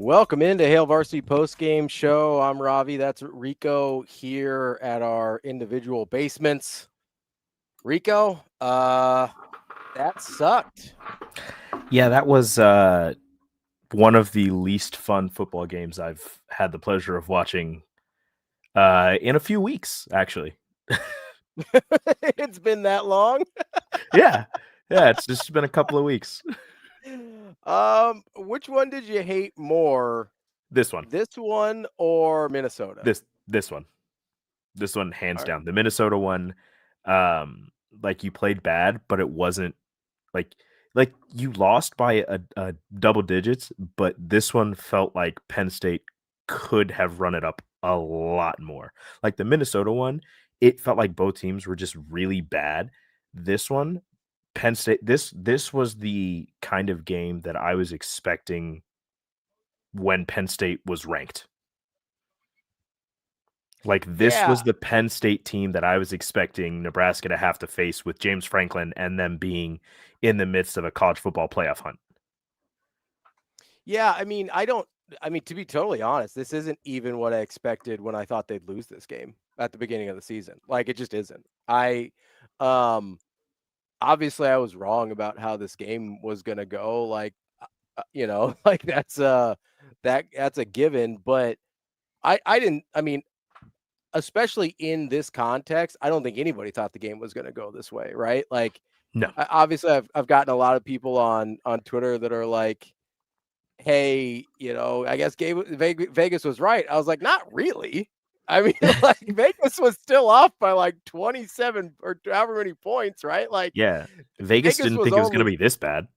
Welcome into Hail Varsity Postgame show. I'm Ravi. That's Rico here at our individual basements. Rico, that sucked. Yeah, that was one of the least fun football games I've had the pleasure of watching in a few weeks, actually. It's been that long. Yeah, yeah, it's just been a couple of weeks. Which one did you hate more? This one, This one or Minnesota? this one, this one, hands All right. down. The Minnesota one, like you played bad, but it wasn't like you lost by a double digits, but this one felt like Penn State could have run it up a lot more. Like the Minnesota one, it felt like both teams were just really bad. This one, Penn State, this was the kind of game that I was expecting when Penn State was ranked. Like this Yeah. was the Penn State team that I was expecting Nebraska to have to face with James Franklin and them being in the midst of a college football playoff hunt. Yeah. To be totally honest, this isn't even what I expected when I thought they'd lose this game at the beginning of the season. Like, it just isn't. Um, Obviously I was wrong about how this game was going to go. Like, like that's a given, but I didn't, especially in this context, I don't think anybody thought the game was going to go this way. Right. Like, No. obviously I've gotten a lot of people on Twitter that are like, hey, I guess Vegas was right. I was like, not really. I mean, like, Vegas was still off by like 27 or however many points, right? Like, Yeah. Vegas Vegas didn't was think it was going to only, be this bad.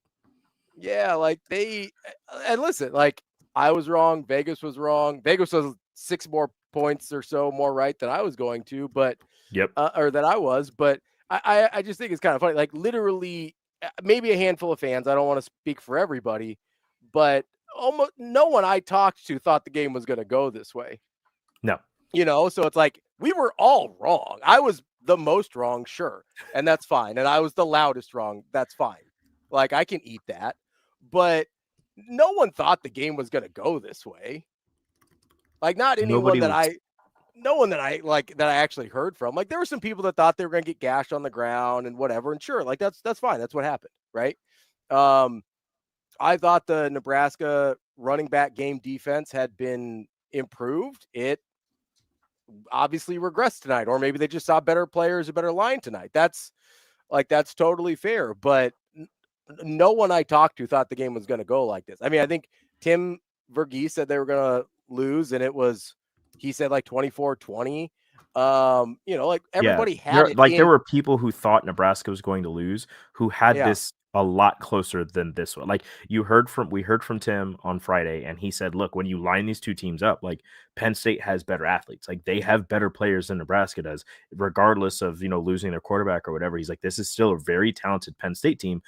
yeah, like and listen, like, I was wrong. Vegas was wrong. Vegas was 6 more points or so more right than I was going to, but, Yep. or that I was, but I just think it's kind of funny. Like, literally, maybe a handful of fans. I don't want to speak for everybody, but almost no one I talked to thought the game was going to go this way. No. So it's like we were all wrong. I was the most wrong, sure, and that's fine. And I was the loudest wrong. That's fine. Like, I can eat that. But no one thought the game was going to go this way. Like, not anyone Nobody that was. no one that I actually heard from. Like, there were some people that thought they were going to get gashed on the ground and whatever. And sure, like, that's fine. That's what happened, right? Um, I thought the Nebraska running back game defense had been improved. It obviously regressed tonight, or maybe they just saw better players, a better line tonight. That's totally fair. But no one I talked to thought the game was going to go like this. I mean, I think Tim Verghese said they were going to lose, and he said like 24-20. Like, everybody had it There in. were people who thought Nebraska was going to lose who had Yeah. this a lot closer than this one. Like we heard from Tim on Friday, and he said, look, when you line these two teams up, like Penn State has better athletes. Like they have better players than Nebraska does, regardless of, losing their quarterback or whatever. He's like, this is still a very talented Penn State team.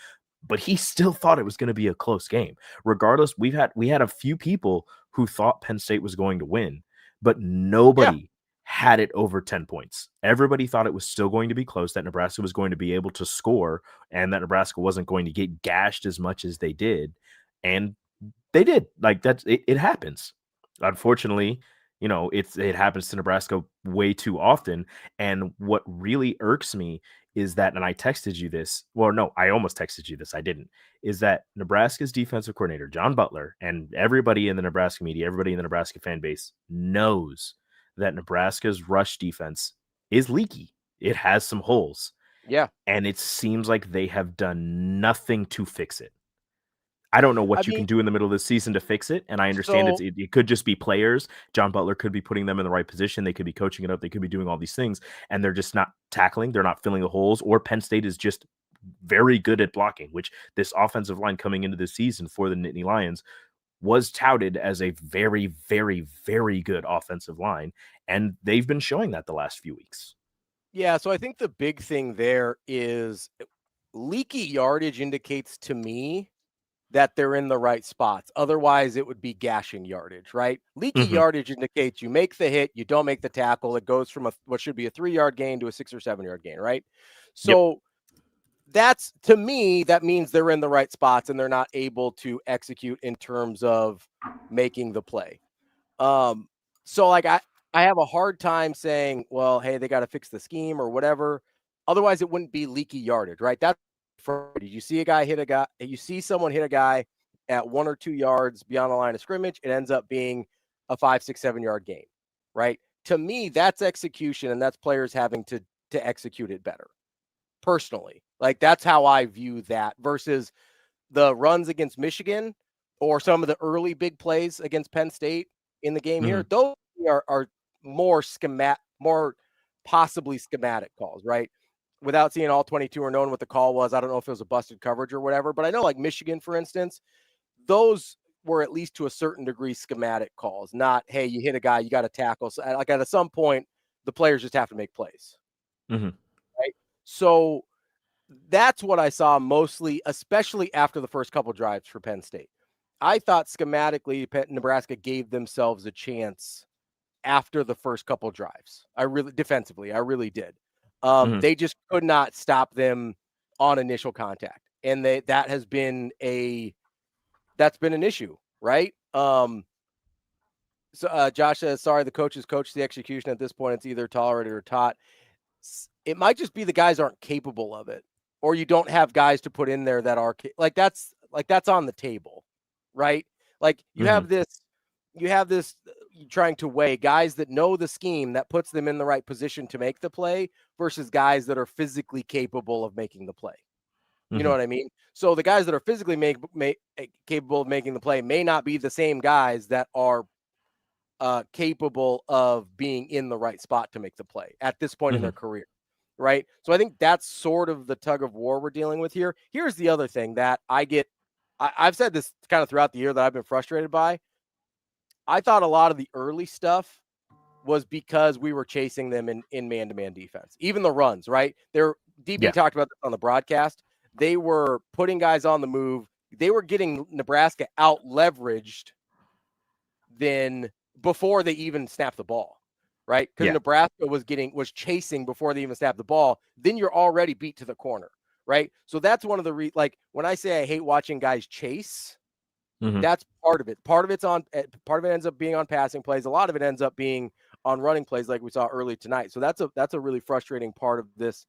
But he still thought it was going to be a close game. Regardless, we had a few people who thought Penn State was going to win, but Yeah. nobody had it over 10 points. Everybody thought it was still going to be close, that Nebraska was going to be able to score, and that Nebraska wasn't going to get gashed as much as they did. And they did. Like, it happens. Unfortunately, it happens to Nebraska way too often. And what really irks me is that, and I texted you this. Well, no, I almost texted you this. I didn't. Is that Nebraska's defensive coordinator, John Butler, and everybody in the Nebraska media, everybody in the Nebraska fan base knows that Nebraska's rush defense is leaky. It has some holes. Yeah. And it seems like they have done nothing to fix it. I don't know I what you mean, can do in the middle of the season to fix it, and I understand so it could just be players. John Butler could be putting them in the right position. They could be coaching it up. They could be doing all these things, and they're just not tackling. They're not filling the holes. Or Penn State is just very good at blocking, which this offensive line coming into the season for the Nittany Lions was touted as a very, very, very good offensive line, and they've been showing that the last few weeks. yeah, so I think the big thing there is leaky yardage indicates to me that they're in the right spots. Otherwise, it would be gashing yardage, right? Leaky Mm-hmm. yardage indicates you make the hit, you don't make the tackle. It goes from what should be a 3-yard gain to a 6 or 7-yard gain, right? Yep. So that's, to me, that means they're in the right spots and they're not able to execute in terms of making the play. So like I have a hard time saying, well, hey, they got to fix the scheme or whatever. Otherwise, it wouldn't be leaky yardage, right? That's did you see a guy hit a guy? You see someone hit a guy at 1 or 2 yards beyond the line of scrimmage, it ends up being a 5, 6, 7 yard gain, right? To me, that's execution, and that's players having to execute it better. Personally, like that's how I view that versus the runs against Michigan or some of the early big plays against Penn State in the game here. Those are more more possibly schematic calls, right? Without seeing all 22 or knowing what the call was, I don't know if it was a busted coverage or whatever, but I know like Michigan, for instance, those were at least to a certain degree schematic calls, not, hey, you hit a guy, you got to tackle. So, like at some point, the players just have to make plays. Right. So that's what I saw mostly, especially after the first couple drives for Penn State. I thought schematically, Nebraska gave themselves a chance after the first couple drives. Defensively, I really did. They just could not stop them on initial contact, and that has been that's been an issue, right? So Josh says, sorry, the coaches coach the execution at this point. It's either tolerated or taught. It might just be the guys aren't capable of it, or you don't have guys to put in there that are that's on the table, right? Like you have this trying to weigh guys that know the scheme that puts them in the right position to make the play versus guys that are physically capable of making the play. You know what I mean? So the guys that are physically capable of making the play may not be the same guys that are capable of being in the right spot to make the play at this point in their career, right? So I think that's sort of the tug of war we're dealing with here. Here's the other thing that I've said this kind of throughout the year that I've been frustrated by. I thought a lot of the early stuff was because we were chasing them in man-to-man defense. Even the runs, right? DB talked about this on the broadcast. They were putting guys on the move. They were getting Nebraska out-leveraged than before they even snapped the ball, right? Because Nebraska was chasing before they even snapped the ball. Then you're already beat to the corner, right? So that's one of the like when I say I hate watching guys chase, that's part of it. Part of it ends up being on passing plays. A lot of it ends up being on running plays, like we saw early tonight. So that's a really frustrating part of this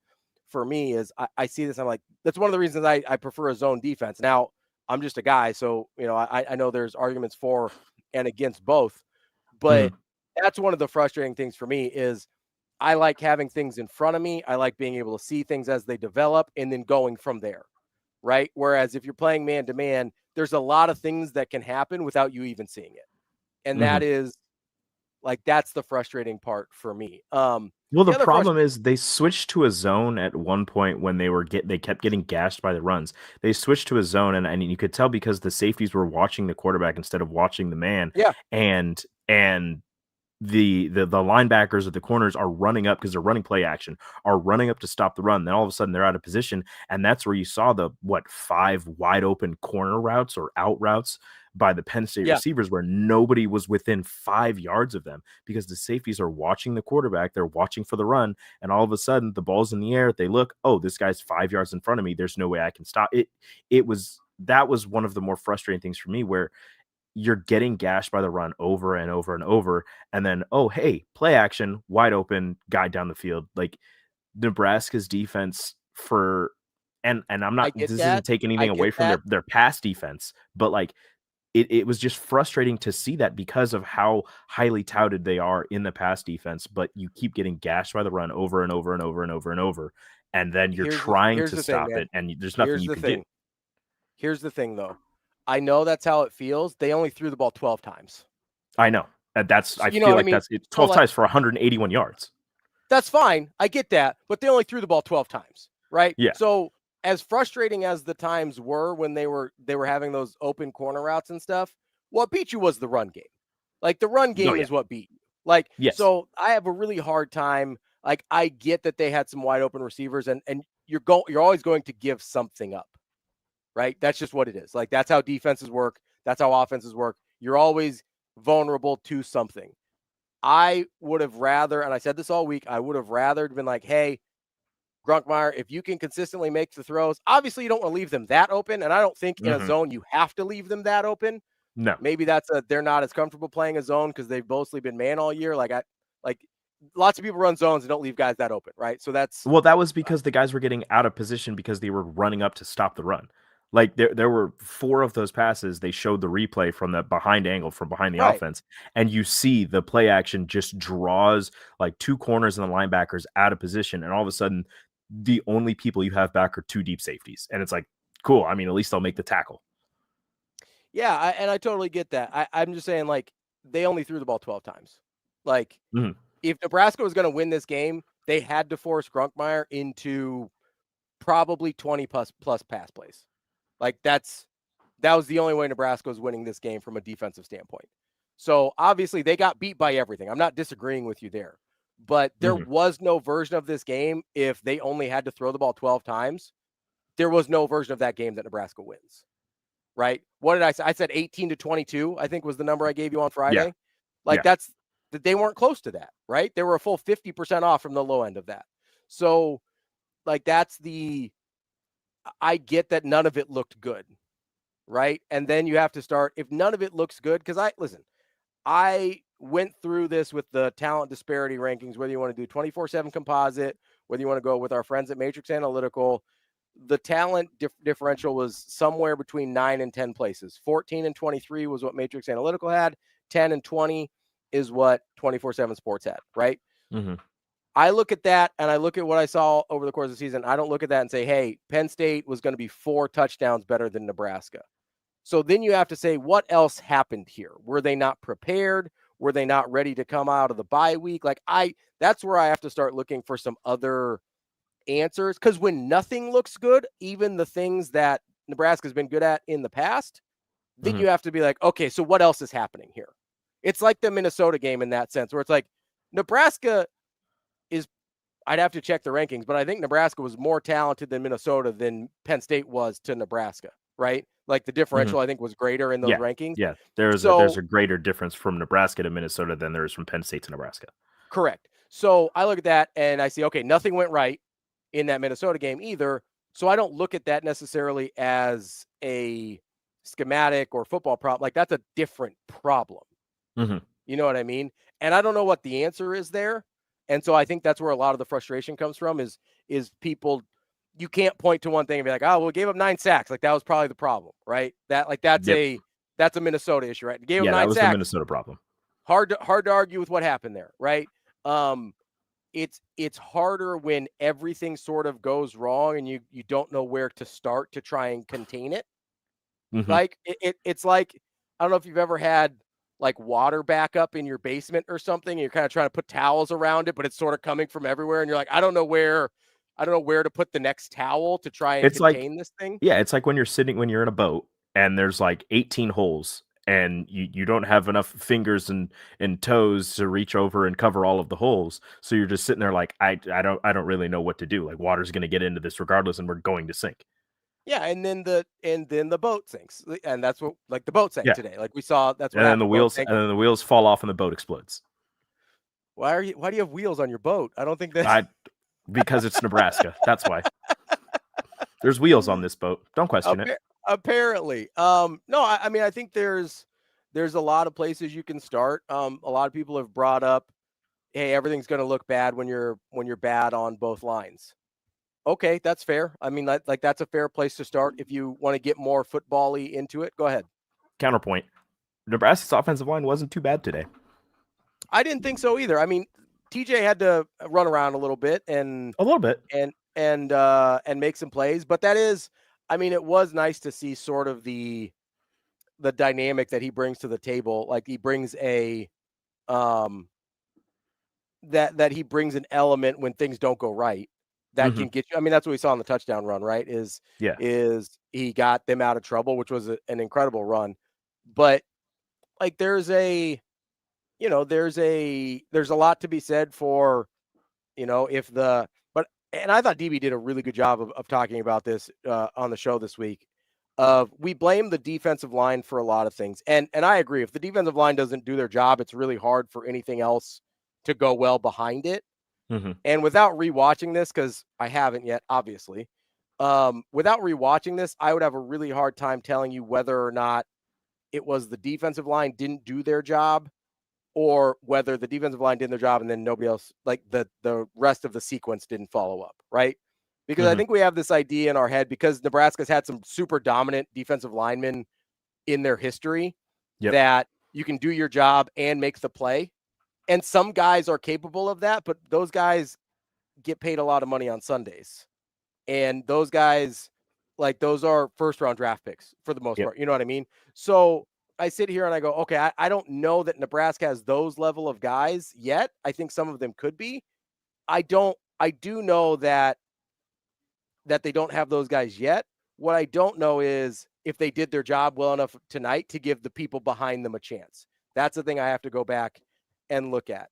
for me. Is I see this, I'm like, that's one of the reasons I prefer a zone defense. Now I'm just a guy, so I know there's arguments for and against both, but that's one of the frustrating things for me is I like having things in front of me. I like being able to see things as they develop and then going from there, right? Whereas if you're playing man-to-man, there's a lot of things that can happen without you even seeing it. And that is that's the frustrating part for me. Well, the problem is they switched to a zone at one point when they kept getting gashed by the runs. They switched to a zone, and you could tell because the safeties were watching the quarterback instead of watching the man. Yeah. And the linebackers at the corners are running up because they're running play action, are running up to stop the run. Then all of a sudden they're out of position, and that's where you saw the 5 wide open corner routes or out routes by the Penn State receivers where nobody was within 5 yards of them because the safeties are watching the quarterback, they're watching for the run, and all of a sudden the ball's in the air, they look, oh, this guy's 5 yards in front of me, there's no way I can stop it. That was one of the more frustrating things for me, where you're getting gashed by the run over and over and over, and then, oh, hey, play action, wide open guy down the field. Like Nebraska's defense and I'm not, this isn't taking anything away from their pass defense, but like it was just frustrating to see that because of how highly touted they are in the pass defense, but you keep getting gashed by the run over and over and over and over and over, and then you're trying to stop it, and there's nothing you can do. Here's the thing, though. I know that's how it feels. They only threw the ball 12 times. I know. I feel like that's 12 times for 181 yards. That's fine. I get that. But they only threw the ball 12 times, right? Yeah. So as frustrating as the times were when they were having those open corner routes and stuff, what beat you was the run game. Like the run game is what beat you. Like, so I have a really hard time. Like, I get that they had some wide open receivers, and you're always going to give something up. Right? That's just what it is. Like, that's how defenses work. That's how offenses work. You're always vulnerable to something. I would have rather, and I said this all week, I would have rather been like, hey, Grunkmeyer, if you can consistently make the throws, obviously you don't want to leave them that open. And I don't think in a zone you have to leave them that open. No. Maybe they're not as comfortable playing a zone because they've mostly been man all year. Like lots of people run zones and don't leave guys that open, right? So that was because the guys were getting out of position because they were running up to stop the run. Like there were 4 of those passes. They showed the replay from the behind angle from behind the offense, and you see the play action just draws like 2 corners and the linebackers out of position, and all of a sudden the only people you have back are 2 deep safeties, and it's like, cool. I mean, at least they'll make the tackle. Yeah, and I totally get that. I'm just saying, like, they only threw the ball 12 times. Like, if Nebraska was going to win this game, they had to force Grunkmeyer into probably 20 plus pass plays. Like, that was the only way Nebraska was winning this game from a defensive standpoint. So, obviously, they got beat by everything. I'm not disagreeing with you there. But there was no version of this game if they only had to throw the ball 12 times. There was no version of that game that Nebraska wins. Right? What did I say? I said 18-22, I think was the number I gave you on Friday. They weren't close to that, right? They were a full 50% off from the low end of that. So, like, I get that none of it looked good, right? And then you have to start, if none of it looks good, because I went through this with the talent disparity rankings, whether you want to do 24/7 composite, whether you want to go with our friends at Matrix Analytical. The talent differential was somewhere between 9 and 10 places. 14 and 23 was what Matrix Analytical had. 10 and 20 is what 24/7 Sports had, right? I look at that and I look at what I saw over the course of the season. I don't look at that and say, hey, Penn State was going to be 4 touchdowns better than Nebraska. So then you have to say, what else happened here? Were they not prepared? Were they not ready to come out of the bye week? That's where I have to start looking for some other answers, because when nothing looks good, even the things that Nebraska's been good at in the past, then you have to be like, okay, so what else is happening here? It's like the Minnesota game in that sense, where it's like Nebraska is, I'd have to check the rankings, but I think Nebraska was more talented than Minnesota than Penn State was to Nebraska, right? Like the differential, I think, was greater in those rankings. Yeah, there's a greater difference from Nebraska to Minnesota than there is from Penn State to Nebraska. Correct. So I look at that and I see, okay, nothing went right in that Minnesota game either. So I don't look at that necessarily as a schematic or football problem. Like, that's a different problem. You know what I mean? And I don't know what the answer is there. And so I think that's where a lot of the frustration comes from is people, you can't point to one thing and be like, oh, well, we gave up 9 sacks. Like, that was probably the problem, right? That's a Minnesota issue, right? Gave up 9 that was sacks. the Minnesota problem. Hard to argue with what happened there, right? It's harder when everything sort of goes wrong and you don't know where to start to try and contain it. Like it's like, I don't know if you've ever had like water backup in your basement or something, and you're kind of trying to put towels around it, but it's sort of coming from everywhere, and you're like, I don't know where to put the next towel to try and contain this thing. Yeah, it's like when you're in a boat and there's like 18 holes and you don't have enough fingers and toes to reach over and cover all of the holes. So you're just sitting there like, I don't really know what to do. Like, water's going to get into this regardless, and we're going to sink. Yeah, and then the boat sinks, and that's what, like, the boat sank today. Like we saw, that's what and happened. then the wheels fall off and the boat explodes. Why do you have wheels on your boat? I don't think that. Because it's Nebraska. That's why. There's wheels on this boat. Don't question it. Apparently. No, I mean, I think there's a lot of places you can start. A lot of people have brought up, hey, everything's going to look bad when you're bad on both lines. Okay, that's fair. I mean, like that's a fair place to start if you want to get more football-y into it. Go ahead. Counterpoint. Nebraska's offensive line wasn't too bad today. I didn't think so either. I mean, TJ had to run around a little bit and make some plays, but that is, I mean, it was nice to see sort of the dynamic that he brings to the table. Like, he brings that he brings an element when things don't go right that can get you. I mean, that's what we saw on the touchdown run, right? Is he got them out of trouble, which was an incredible run. But like, there's a lot to be said for, and I thought DB did a really good job of talking about this on the show this week. We blame the defensive line for a lot of things. And I agree. If the defensive line doesn't do their job, it's really hard for anything else to go well behind it. Mm-hmm. And without rewatching this, because I haven't yet, obviously, without rewatching this, I would have a really hard time telling you whether or not it was the defensive line didn't do their job, or whether the defensive line did their job and then nobody else, like the rest of the sequence didn't follow up, right? Because I Mm-hmm. think we have this idea in our head, because Nebraska's had some super dominant defensive linemen in their history, Yep. that you can do your job and make the play. And some guys are capable of that, but those guys get paid a lot of money on Sundays. And those guys, like, those are first round draft picks for the most Yep. part. You know what I mean? So I sit here and I go, okay, I don't know that Nebraska has those level of guys yet. I think some of them could be. I do know that they don't have those guys yet. What I don't know is if they did their job well enough tonight to give the people behind them a chance. That's the thing I have to go back and look at.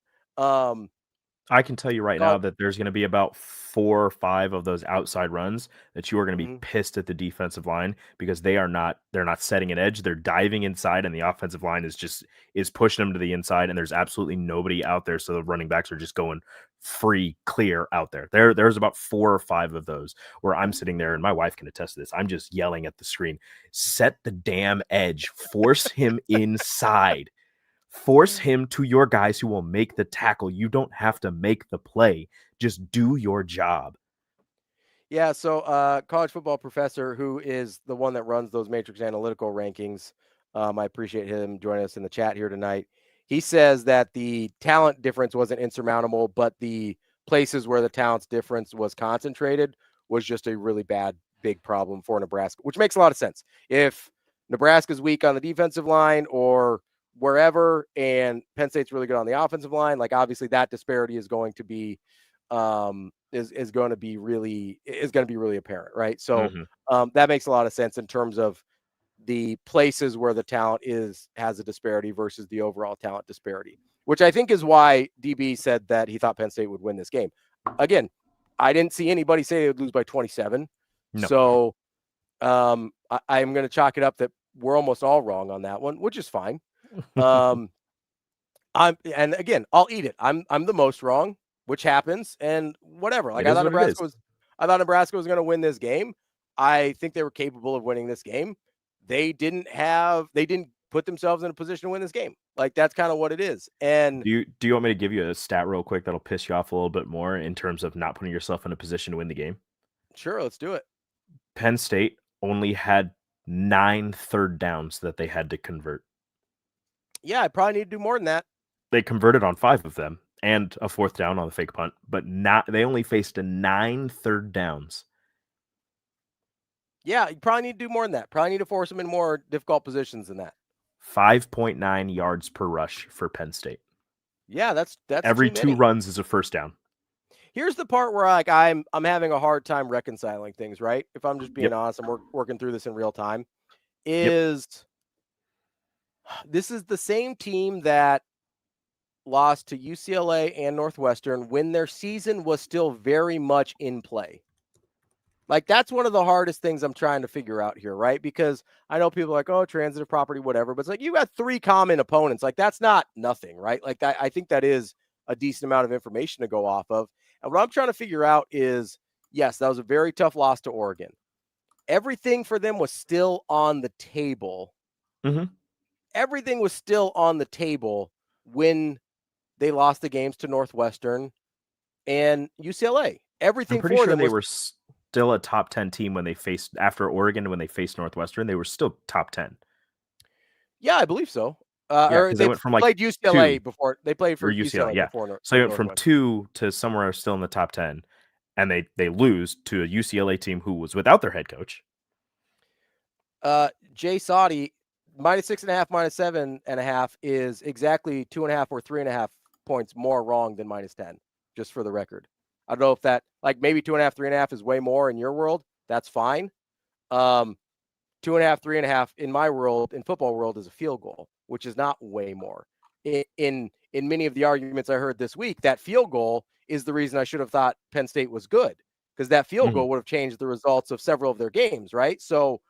I can tell you right now So, that there's going to be about 4 or 5 of those outside runs that you are going to be mhm. pissed at the defensive line because they're not setting an edge. They're diving inside and the offensive line is pushing them to the inside, and there's absolutely nobody out there. So the running backs are just going free, clear out there. There's about 4 or 5 of those where I'm sitting there, and my wife can attest to this. I'm just yelling at the screen, set the damn edge, force him inside. Force him to your guys who will make the tackle. You don't have to make the play. Just do your job. Yeah, so college football professor, who is the one that runs those matrix analytical rankings, I appreciate him joining us in the chat here tonight. He says that the talent difference wasn't insurmountable, but the places where the talent's difference was concentrated was just a really bad, big problem for Nebraska, which makes a lot of sense. If Nebraska's weak on the defensive line or wherever, and Penn State's really good on the offensive line, like, obviously that disparity is going to be is going to be really apparent, right? So Mhm. that makes a lot of sense in terms of the places where the talent has a disparity versus the overall talent disparity, which I think is why DB said that he thought Penn State would win this game. Again, I didn't see anybody say they would lose by 27. No. So I'm going to chalk it up that we're almost all wrong on that one, which is fine. Um, and again, I'll eat it. I'm the most wrong, which happens, and whatever. Like, It is what it is. I thought Nebraska was going to win this game. I think they were capable of winning this game. They didn't put themselves in a position to win this game. Like, that's kind of what it is. And Do you want me to give you a stat real quick that'll piss you off a little bit more in terms of not putting yourself in a position to win the game? sure, let's do it. Penn State only had 9 third downs that they had to convert. Yeah, I probably need to do more than that. They converted on 5 of them and a 4th down on the fake punt, but they only faced 9 third downs. Yeah, you probably need to do more than that. Probably need to force them in more difficult positions than that. 5.9 yards per rush for Penn State. Yeah, that's Every too 2 many. runs is a first down. Here's the part where, like, I'm having a hard time reconciling things, right? If I'm just being honest, I'm working through this in real time. This is the same team that lost to UCLA and Northwestern when their season was still very much in play. Like, that's one of the hardest things I'm trying to figure out here, right? Because I know people are like, oh, transitive property, whatever. But it's like, you got 3 common opponents. Like, that's not nothing, right? Like, I think that is a decent amount of information to go off of. And what I'm trying to figure out is, yes, that was a very tough loss to Oregon. Everything for them was still on the table. Mm-hmm. Everything was still on the table when they lost the games to Northwestern and UCLA. Everything I'm pretty for sure them they was, were still a top 10 team when they faced after Oregon. When they faced Northwestern, they were still top 10. yeah, I believe so. Yeah, Or because they went from like played 2 UCLA before. They played or for UCLA. UCLA Yeah, before so they went from Northwestern. 2 to somewhere still in the top 10, and they lose to a UCLA team who was without their head coach. Jay Saudi -6.5, -7.5 is exactly 2.5 or 3.5 points more wrong than -10. Just for the record, I don't know if that, like, maybe 2.5, 3.5 is way more in your world. That's fine. 2.5, 3.5 in my world, in football world, is a field goal, which is not way more. In many of the arguments I heard this week, that field goal is the reason I should have thought Penn State was good, because that field goal would have changed the results of several of their games, right? So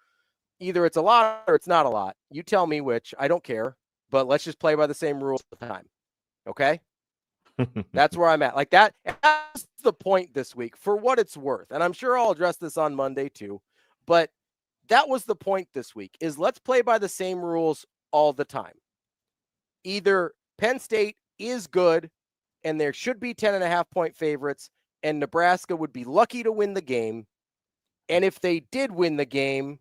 either it's a lot or it's not a lot. You tell me which. I don't care, but let's just play by the same rules all the time. Okay? That's where I'm at. Like that's the point this week for what it's worth. And I'm sure I'll address this on Monday too. But that was the point this week is let's play by the same rules all the time. Either Penn State is good and there should be 10.5-point favorites and Nebraska would be lucky to win the game. And if they did win the game,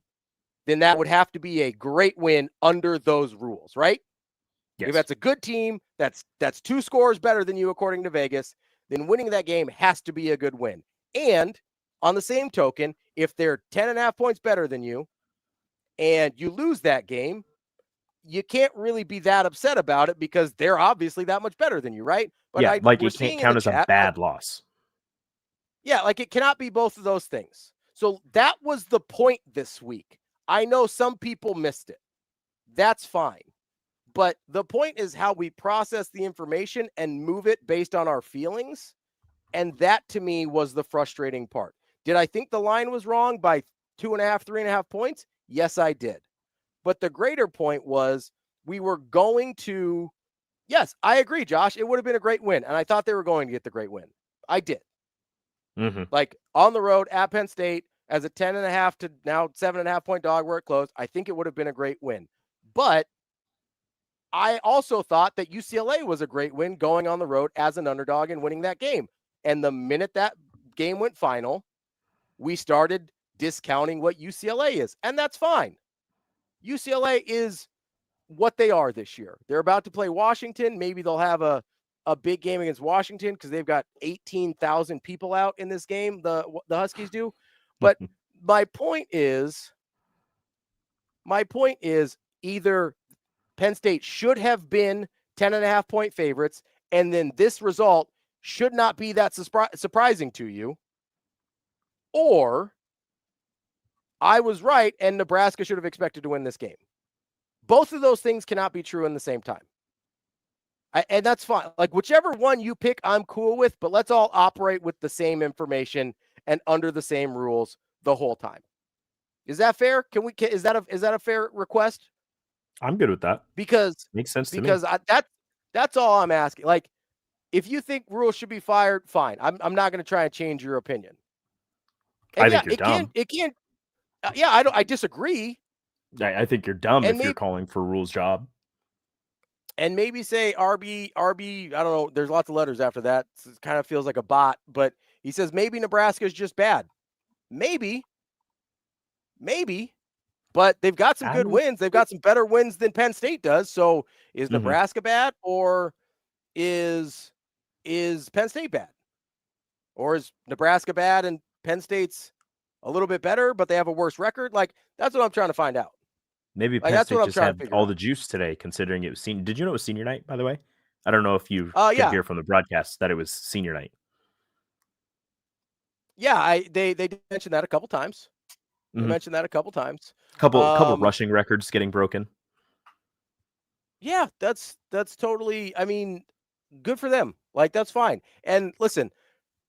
then that would have to be a great win under those rules, right? Yes. If that's a good team, that's 2 scores better than you according to Vegas, then winning that game has to be a good win. And on the same token, if they're 10.5 points better than you and you lose that game, you can't really be that upset about it because they're obviously that much better than you, right? But yeah, like we're it can't seeing count in as the chat, a bad loss. Yeah, like it cannot be both of those things. So that was the point this week. I know some people missed it. That's fine. But the point is how we process the information and move it based on our feelings. And that to me was the frustrating part. Did I think the line was wrong by 2.5, 3.5 points? Yes, I did. But the greater point was we were going to, yes, I agree, Josh. It would have been a great win. And I thought they were going to get the great win. I did. Mm-hmm. Like on the road at Penn State as a 10.5 to now 7.5 point dog where it closed, I think it would have been a great win. But I also thought that UCLA was a great win going on the road as an underdog and winning that game. And the minute that game went final, we started discounting what UCLA is. And that's fine. UCLA is what they are this year. They're about to play Washington. Maybe they'll have a big game against Washington because they've got 18,000 people out in this game, the Huskies do. But my point is either Penn State should have been 10.5 point favorites, and then this result should not be that surprising to you, or I was right and Nebraska should have expected to win this game. Both of those things cannot be true in the same time. And that's fine. Like whichever one you pick, I'm cool with, but let's all operate with the same information and under the same rules the whole time. Is that fair? Is that a fair request? I'm good with that. Because makes sense to me. That's all I'm asking. Like, if you think rules should be fired, fine. I'm not going to try and change your opinion. And I think you're dumb. It can't. Yeah, I disagree. I think you're dumb if you're calling for rules job. And maybe say RB. I don't know. There's lots of letters after that. So it kind of feels like a bot, but he says maybe Nebraska is just bad. Maybe. But they've got some good wins. They've got some better wins than Penn State does. So is Nebraska bad, or is Penn State bad? Or is Nebraska bad and Penn State's a little bit better, but they have a worse record? Like, that's what I'm trying to find out. Maybe Penn State just had all the juice today, considering it was senior. Did you know it was senior night, by the way? I don't know if you could hear from the broadcast that it was senior night. Yeah, they did mention that a couple times. They mentioned that a couple times. Couple rushing records getting broken. Yeah, that's totally, I mean, good for them. Like, that's fine. And listen,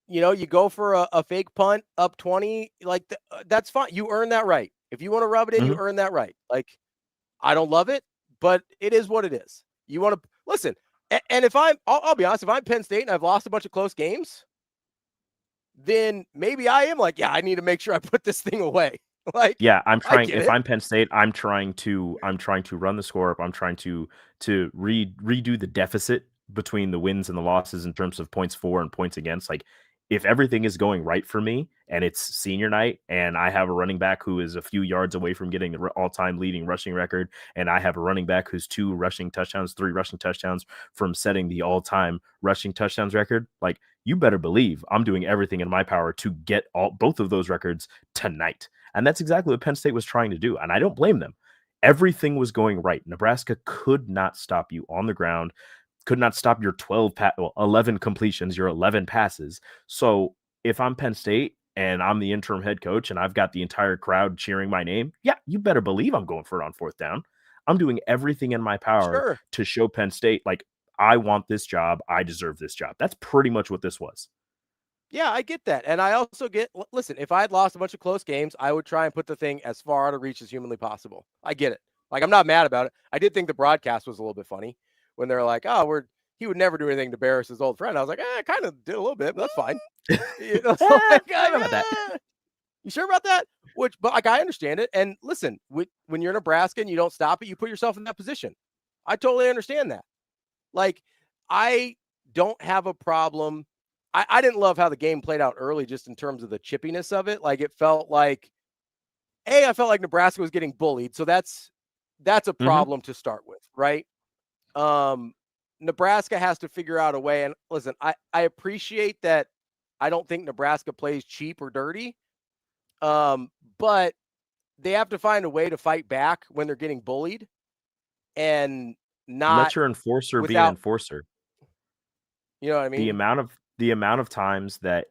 you go for a fake punt up 20, like that's fine. You earn that right. If you want to rub it in, you earn that right. Like, I don't love it, but it is what it is. You want to listen. And if I'll be honest, if I'm Penn State and I've lost a bunch of close games, then maybe I am like, yeah, I need to make sure I put this thing away. Like, yeah, I'm trying. If I'm Penn State, I'm trying to run the score up. I'm trying to redo the deficit between the wins and the losses in terms of points for and points against. Like, if everything is going right for me and it's senior night and I have a running back who is a few yards away from getting the all-time leading rushing record, and I have a running back who's 3 rushing touchdowns from setting the all-time rushing touchdowns record, like, you better believe I'm doing everything in my power to get both of those records tonight. And that's exactly what Penn State was trying to do. And I don't blame them. Everything was going right. Nebraska could not stop you on the ground, could not stop your 11 completions, your 11 passes. So if I'm Penn State and I'm the interim head coach and I've got the entire crowd cheering my name, yeah, you better believe I'm going for it on 4th down. I'm doing everything in my power to show Penn State, like, I want this job. I deserve this job. That's pretty much what this was. Yeah, I get that. And I also listen, if I had lost a bunch of close games, I would try and put the thing as far out of reach as humanly possible. I get it. Like, I'm not mad about it. I did think the broadcast was a little bit funny when they're like, oh, he would never do anything to embarrass his old friend. I was like, I kind of did a little bit, but that's fine. You know, I don't know about that. You sure about that? But like, I understand it. And listen, when you're in Nebraska and you don't stop it, you put yourself in that position. I totally understand that. Like, I don't have a problem. I didn't love how the game played out early, just in terms of the chippiness of it. Like, it felt like, I felt like Nebraska was getting bullied. So that's a problem to start with, right? Nebraska has to figure out a way. And listen, I appreciate that. I don't think Nebraska plays cheap or dirty. But they have to find a way to fight back when they're getting bullied, and not Let your enforcer be an enforcer. You know what I mean? The amount of times that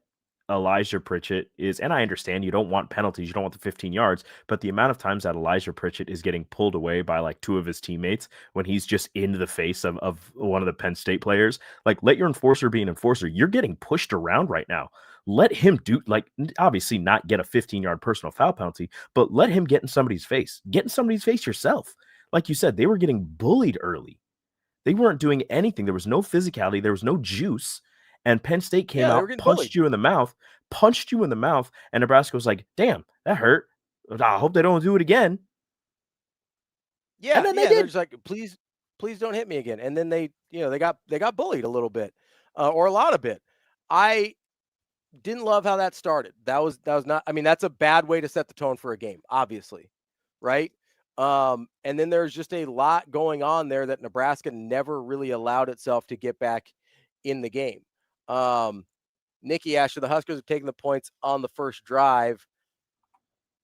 Elijah Pritchett is, and I understand you don't want penalties, you don't want the 15 yards, but the amount of times that Elijah Pritchett is getting pulled away by like two of his teammates when he's just into the face of one of the Penn State players, like, let your enforcer be an enforcer. You're getting pushed around right now. Let him do, like, obviously not get a 15-yard personal foul penalty, but let him get in somebody's face. Get in somebody's face yourself. Like you said, they were getting bullied early. They weren't doing anything. There was no physicality. There was no juice. And Penn State came they were out, getting punched bullied. you in the mouth, and Nebraska was like, damn, that hurt. I hope they don't do it again. Yeah, and then they they're did. just like, please don't hit me again. And then they got bullied a little bit, or a lot of bit. I didn't love how that started. That was not. I mean, that's a bad way to set the tone for a game, obviously, right? And then there's just a lot going on there that Nebraska never really allowed itself to get back in the game. Nikki Asher, the Huskers have taken the points on the first drive.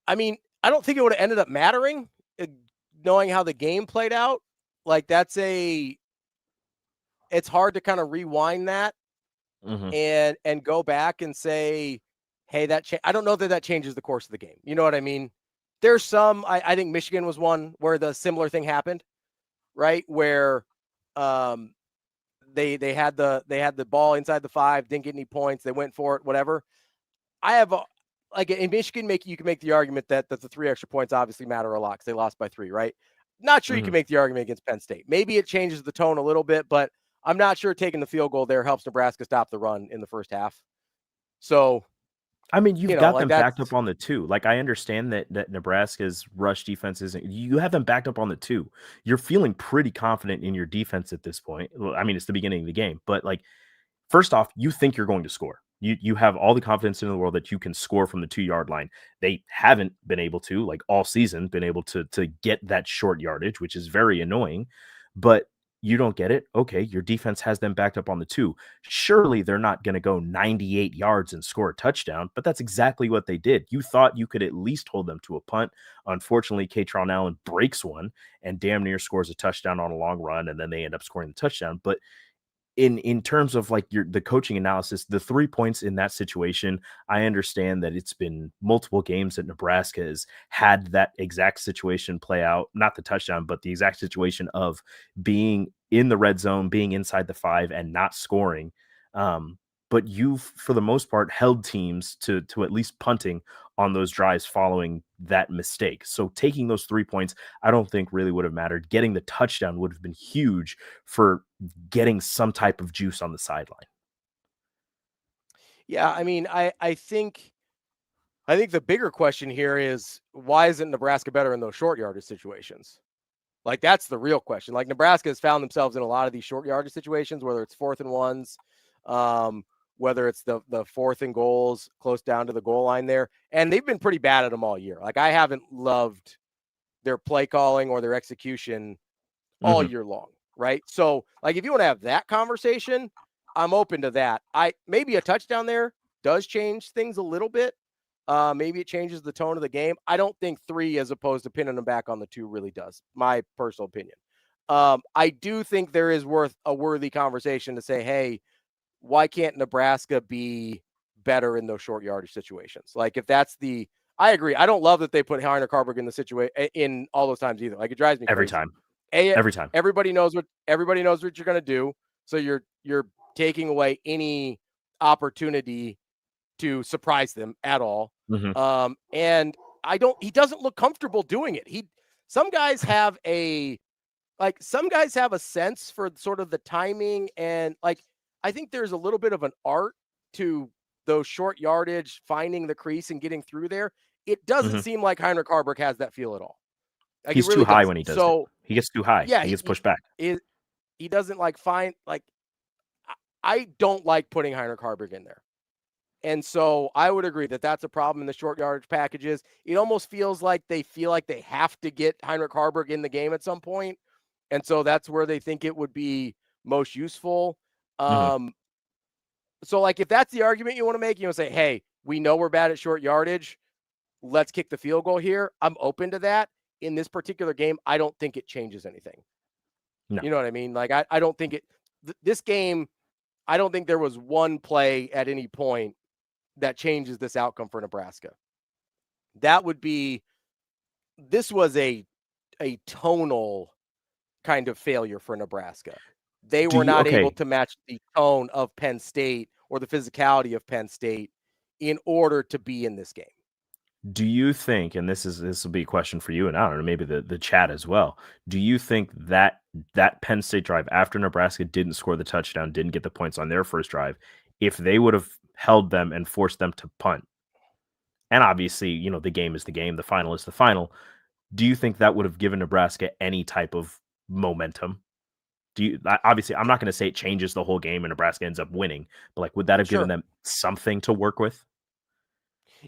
I mean, I don't think it would have ended up mattering, knowing how the game played out. Like, it's hard to kind of rewind that and go back and say, hey, I don't know that changes the course of the game. You know what I mean? There's some, I think Michigan was one where the similar thing happened, right? Where they had the ball inside the 5, didn't get any points, they went for it, whatever. I have like in Michigan, you can make the argument that the 3 extra points obviously matter a lot because they lost by 3, right? Not sure you can make the argument against Penn State. Maybe it changes the tone a little bit, but I'm not sure taking the field goal there helps Nebraska stop the run in the first half. So, I mean, you've got them backed up on the 2. Like, I understand that Nebraska's rush defense isn't. You have them backed up on the 2. You're feeling pretty confident in your defense at this point. Well, I mean, it's the beginning of the game, but like, first off, you think you're going to score. You have all the confidence in the world that you can score from the 2-yard line. They haven't been able to, like, all season, been able to get that short yardage, which is very annoying. But you don't get it. Okay, your defense has them backed up on the 2. Surely they're not going to go 98 yards and score a touchdown, but that's exactly what they did. You thought you could at least hold them to a punt. Unfortunately, Katron Allen breaks one and damn near scores a touchdown on a long run, and then they end up scoring the touchdown. But in terms of like the coaching analysis, the 3 points in that situation, I understand that it's been multiple games that Nebraska has had that exact situation play out, not the touchdown, but the exact situation of being in the red zone, being inside the 5 and not scoring. But you've, for the most part, held teams to at least punting on those drives following that mistake. So taking those 3 points, I don't think really would have mattered. Getting the touchdown would have been huge for getting some type of juice on the sideline. Yeah, I mean, I think the bigger question here is, why isn't Nebraska better in those short yardage situations? Like, that's the real question. Like, Nebraska has found themselves in a lot of these short yardage situations, whether it's 4th and 1s, whether it's the 4th and goals close down to the goal line there. And they've been pretty bad at them all year. Like, I haven't loved their play calling or their execution all year long, right? So, like, if you want to have that conversation, I'm open to that. Maybe a touchdown there does change things a little bit. Maybe it changes the tone of the game. I don't think 3 as opposed to pinning them back on the 2 really does. My personal opinion. I do think there is a worthy conversation to say, hey, why can't Nebraska be better in those short yardage situations? Like, if that's I agree. I don't love that they put Heiner Carberg in the situation in all those times either. Like, it drives me every crazy. time. Every time. Everybody knows what you're going to do. So you're taking away any opportunity to surprise them at all. And he doesn't look comfortable doing it. Some guys have a like some guys have a sense for sort of the timing, and like I think there's a little bit of an art to those short yardage, finding the crease and getting through there. It doesn't Mhm. seem like Heinrich Harburg has that feel at all. Like it He's too really high doesn't. when he does it. So He gets too high. yeah, He gets pushed back. he doesn't like find like I don't like putting Heinrich Harburg in there. And so I would agree that that's a problem in the short yardage packages. It almost feels like they feel like they have to get Heinrich Harburg in the game at some point. And so that's where they think it would be most useful. Mhm. So like if that's the argument you want to make, you know, say, hey, we know we're bad at short yardage. Let's kick the field goal here. I'm open to that. In this particular game, I don't think it changes anything. No. You know what I mean? Like I don't think this game, I don't think there was one play at any point that changes this outcome for Nebraska. That would be, this was a tonal kind of failure for Nebraska. They Do were you not able okay, to match the tone of Penn State or the physicality of Penn State in order to be in this game. do you think, and this will be a question for you, and I don't know, maybe the chat as well. Do you think that that Penn State drive after Nebraska didn't score the touchdown, didn't get the points on their first drive, if they would have held them and forced them to punt, and obviously, you know, the game is the game, the final is the final, do you think that would have given Nebraska any type of momentum? Obviously, I'm not going to say it changes the whole game and Nebraska ends up winning, but like, would that have given Sure. them something to work with?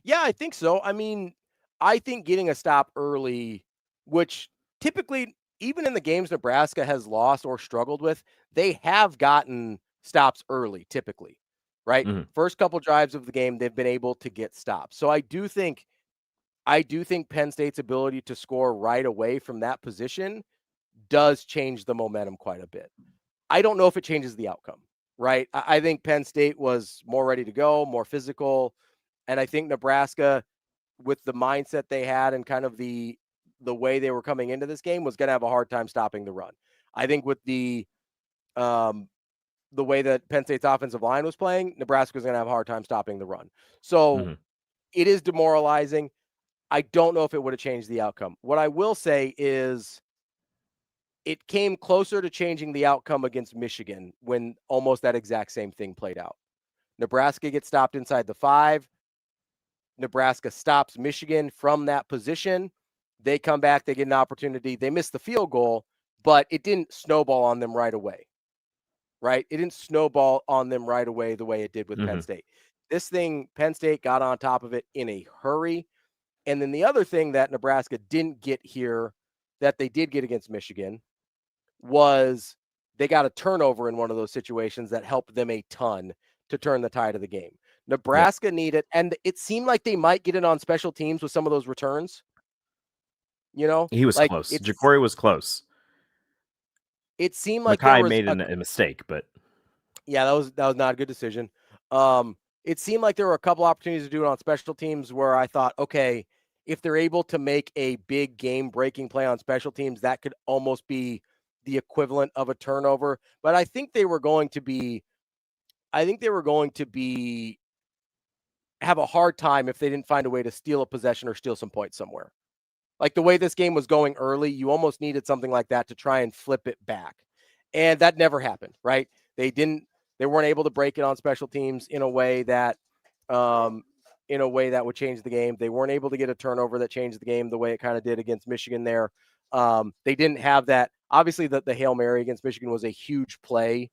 Yeah, I think so. I mean, I think getting a stop early, which typically, even in the games Nebraska has lost or struggled with, they have gotten stops early, typically, right? Mhm. First couple drives of the game, they've been able to get stops. So I do think Penn State's ability to score right away from that position does change the momentum quite a bit. I don't know if it changes the outcome, right? I think Penn State was more ready to go, more physical, and I think Nebraska, with the mindset they had and kind of the way they were coming into this game, was going to have a hard time stopping the run. I think with the way that Penn State's offensive line was playing, Nebraska was going to have a hard time stopping the run. So Mhm. it is demoralizing. I don't know if it would have changed the outcome. What I will say is it came closer to changing the outcome against Michigan when almost that exact same thing played out. Nebraska gets stopped inside the 5. Nebraska stops Michigan from that position. They come back, they get an opportunity. They miss the field goal, but it didn't snowball on them right away, right? It didn't snowball on them right away the way it did with Penn Mhm. State. This thing, Penn State got on top of it in a hurry. And then the other thing that Nebraska didn't get here that they did get against Michigan was they got a turnover in one of those situations that helped them a ton to turn the tide of the game. Yep. Nebraska needed, and it seemed like they might get it on special teams with some of those returns. You know, He was like close. Ja'Cory was close. it seemed like there Mackay was made a mistake, but yeah, that was not a good decision. It seemed like there were a couple opportunities to do it on special teams where I thought, okay, if they're able to make a big game breaking play on special teams, that could almost be the equivalent of a turnover. But I think they were going to be, I think they were going to be have a hard time if they didn't find a way to steal a possession or steal some points somewhere. Like the way this game was going early, you almost needed something like that to try and flip it back. And that never happened, right? They weren't able to break it on special teams um in a way that would change the game. They weren't able to get a turnover that changed the game the way it kind of did against Michigan there. They didn't have that. Obviously the Hail Mary against Michigan was a huge play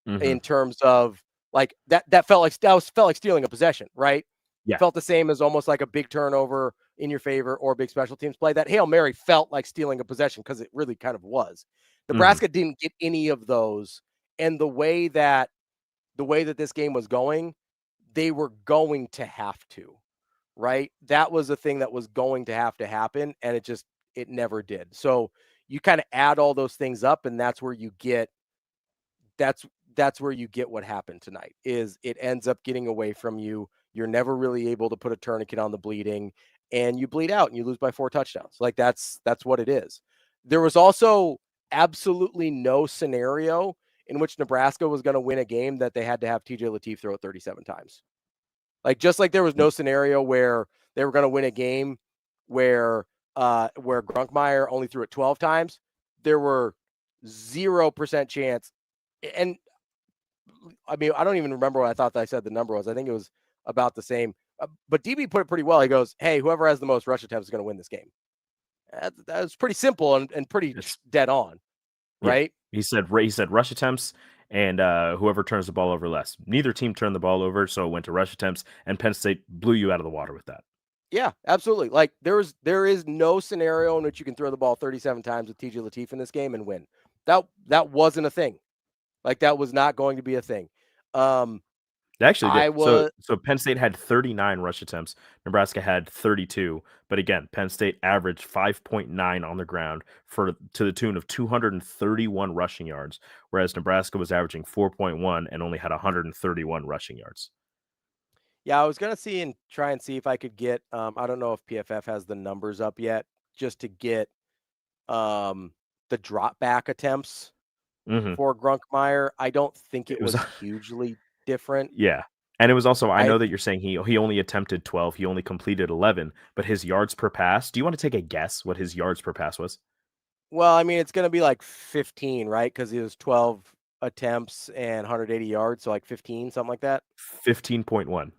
mhm. in terms of like that felt like stealing a possession, right? Yeah. Felt the same as almost like a big turnover in your favor or big special teams play. That Hail Mary felt like stealing a possession because it really kind of was. Mhm. Nebraska didn't get any of those, and the way that this game was going, they were going to have to, right? That was a thing that was going to have to happen, and it never did. So you kind of add all those things up, and that's that's where you get what happened tonight. Is it ends up getting away from you. You're never really able to put a tourniquet on the bleeding, and you bleed out and you lose by 4 touchdowns. Like that's what it is. There was also absolutely no scenario in which Nebraska was going to win a game that they had to have TJ Lateef throw it 37 times. Like just like there was no scenario where they were going to win a game where Grunkmeyer only threw it 12 times. There were 0% chance. And I mean, I don't even remember what I thought that I said the number was. I think it was about the same. But DB put it pretty well. He goes, "Hey, whoever has the most rush attempts is going to win this game." That's pretty simple and pretty dead on, right? Yeah. He said rush attempts and whoever turns the ball over less. Neither team turned the ball over, so it went to rush attempts, and Penn State blew you out of the water with that. Yeah, absolutely. Like there is no scenario in which you can throw the ball 37 times with TJ Lateef in this game and win. That wasn't a thing. Like that was not going to be a thing. They actually did. I was So Penn State had 39 rush attempts. Nebraska had 32. But again, Penn State averaged 5.9 on the ground to the tune of 231 rushing yards, whereas Nebraska was averaging 4.1 and only had 131 rushing yards. Yeah, I was gonna try and see if I could get. I don't know if PFF has the numbers up yet, just to get the drop back attempts for Grunkmeyer. I don't think it was hugely different. Yeah. And it was also, I know that you're saying he only attempted 12, he only completed 11, but his yards per pass, do you want to take a guess what his yards per pass was? Well, I mean, it's going to be like 15, right? Because he was 12 attempts and 180 yards, so like 15, something like that. 15.1.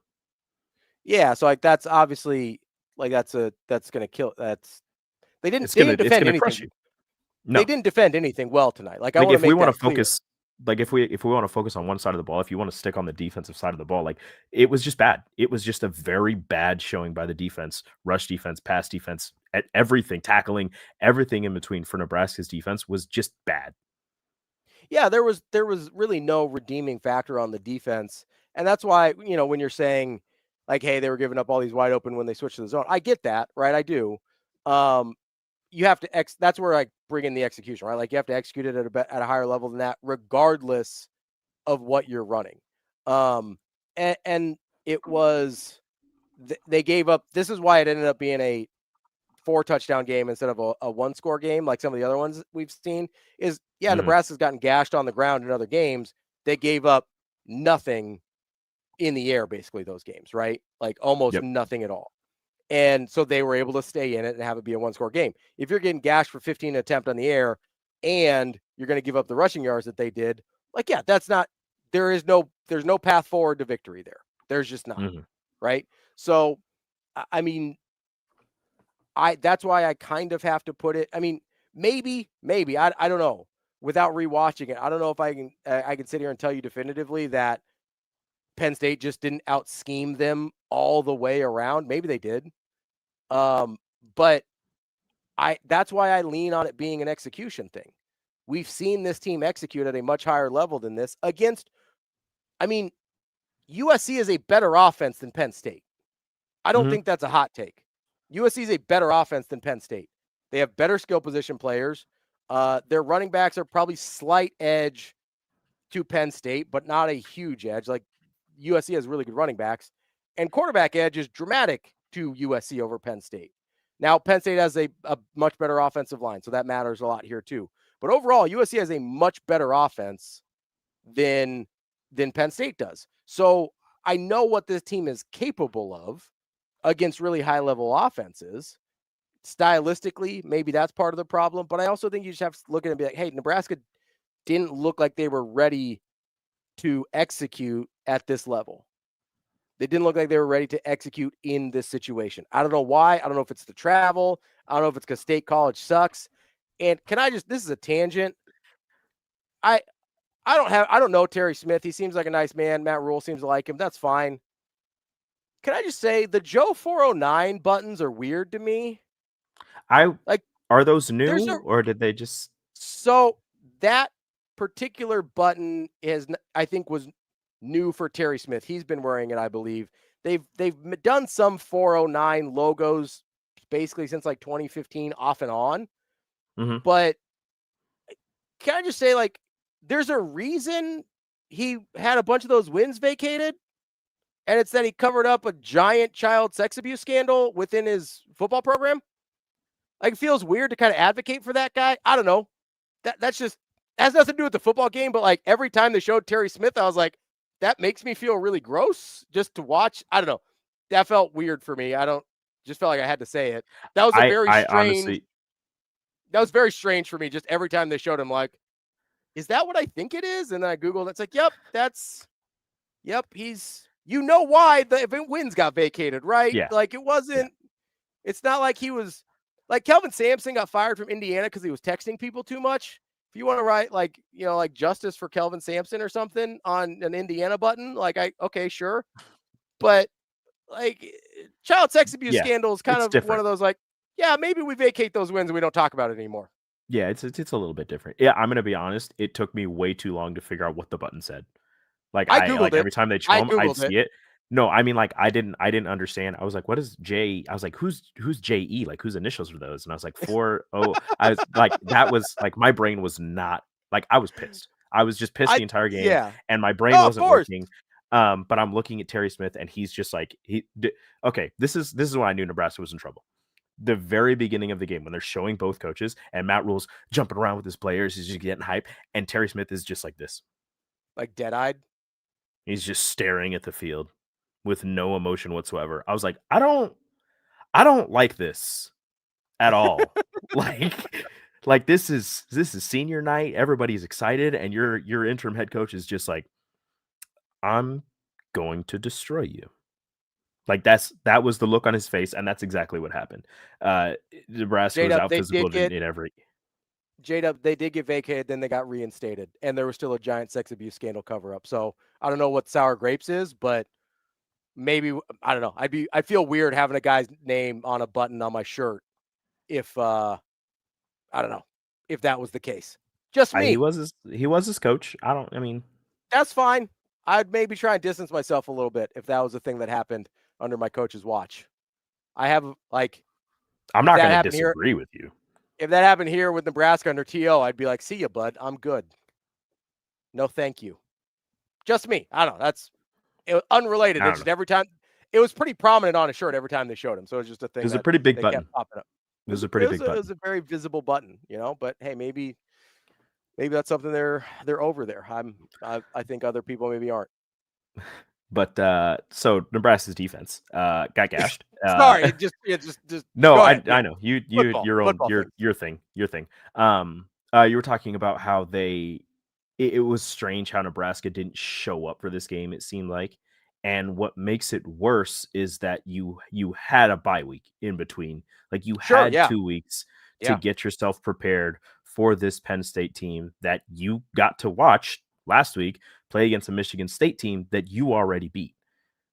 Yeah, so like that's obviously like that's going to kill. They didn't defend anything. No. They didn't defend anything well tonight. Like I Like want if to we make want that to focus, like if we want to focus on one side of the ball, if you want to stick on the defensive side of the ball, like it was just bad. It was just a very bad showing by the defense, rush defense, pass defense, at everything, tackling, everything in between for Nebraska's defense was just bad. Yeah, there was really no redeeming factor on the defense, and that's why when you're saying like, hey, they were giving up all these wide open when they switched to the zone. I get that, right? I do. You have to that's where I bring in the execution, right? Like you have to execute it at a higher level than that, regardless of what you're running. And it was they gave up. This is why it ended up being a 4-touchdown game instead of a 1-score game, like some of the other ones we've seen. Is Nebraska's gotten gashed on the ground in other games. They gave up nothing in the air, basically those games, right? Like almost nothing at all. And so they were able to stay in it and have it be a 1-score game. If you're getting gashed for 15 attempt on the air and you're going to give up the rushing yards that they did, like, yeah, there's no path forward to victory there. There's just not, right? So, I mean, that's why I kind of have to put it. I mean, maybe, I don't know. Without rewatching it, I don't know if I can sit here and tell you definitively that Penn State just didn't out scheme them all the way around. Maybe they did. But that's why I lean on it being an execution thing. We've seen this team execute at a much higher level than this against, I mean, USC is a better offense than Penn State. I don't think that's a hot take. USC is a better offense than Penn State. They have better skill position players. Their running backs are probably slight edge to Penn State, but not a huge edge. Like USC has really good running backs, and quarterback edge is dramatic to USC over Penn State. Now, Penn State has a much better offensive line, so that matters a lot here too. But overall, USC has a much better offense than Penn State does. So I know what this team is capable of against really high-level offenses. Stylistically, maybe that's part of the problem. But I also think you just have to look at it and be like, hey, Nebraska didn't look like they were ready to execute at this level. They didn't look like they were ready to execute in this situation. I don't know why. I don't know if it's the travel. I don't know if it's because State College sucks. And this is a tangent. I don't know Terry Smith. He seems like a nice man. Matt Rule seems to like him. That's fine. Can I just say the Joe 409 buttons are weird to me? Are those new or did they just? So that particular button I think was new for Terry Smith. He's been wearing it, I believe. They've done some 409 logos basically since like 2015 off and on. But can I just say, like, there's a reason he had a bunch of those wins vacated, and it's that he covered up a giant child sex abuse scandal within his football program. Like, it feels weird to kind of advocate for that guy. I don't know. That's just has nothing to do with the football game, but like every time they showed Terry Smith, I was like, that makes me feel really gross just to watch. I don't know. That felt weird for me. Just felt like I had to say it. That was very strange. That was very strange for me. Just every time they showed him, like, is that what I think it is? And then I Googled it. It's like, yep, he's, why the wins got vacated, right? Yeah. Like it wasn't, it's not like he was, like Kelvin Sampson got fired from Indiana because he was texting people too much. If you want to write like, like justice for Kelvin Sampson or something on an Indiana button, like okay, sure. But like child sex abuse scandal is kind it's of different. one of those like, yeah, maybe we vacate those wins and we don't talk about it anymore. Yeah, it's a little bit different. Yeah, I'm gonna be honest. It took me way too long to figure out what the button said. Like I Googled it. every time they'd show I them, I'd Googled it. see it. No, I mean like I didn't understand. I was like, what is J? I was like, who's JE? Like whose initials are those? And I was like, 4O. I was like, that was like my brain was not like I was pissed. I was just pissed the entire game, and my brain wasn't working. But I'm looking at Terry Smith, and he's just like okay. This is when I knew Nebraska was in trouble. The very beginning of the game when they're showing both coaches and Matt Rule's jumping around with his players, he's just getting hype, and Terry Smith is just like this, like dead-eyed. He's just staring at the field with no emotion whatsoever. I was like, I don't like this at all. like this is senior night. Everybody's excited, and your interim head coach is just like, I'm going to destroy you. Like that was the look on his face, and that's exactly what happened. Nebraska was out physical in every. J-Dub, they did get vacated, then they got reinstated, and there was still a giant sex abuse scandal cover-up. So I don't know what sour grapes is, but maybe, I don't know. I feel weird having a guy's name on a button on my shirt if I don't know if that was the case. Just me. He was his coach. I mean, that's fine. I'd maybe try and distance myself a little bit if that was a thing that happened under my coach's watch. I'm not going to disagree with you. If that happened here with Nebraska under TO, I'd be like, see you, bud. I'm good. No, thank you. Just me. I don't know. Unrelated. It's just every time. It was pretty prominent on a shirt every time they showed him. So it was just a thing. It was a pretty big button. It was a pretty big button. It was a very visible button, but hey, maybe that's something they're over there. I think other people maybe aren't. But so Nebraska's defense got gashed. Sorry, it just no, I know you your thing. You were talking about how it was strange how Nebraska didn't show up for this game. It seemed like, and what makes it worse is that you had a bye week in between. Like you had 2 weeks to get yourself prepared for this Penn State team that you got to watch last week play against a Michigan State team that you already beat,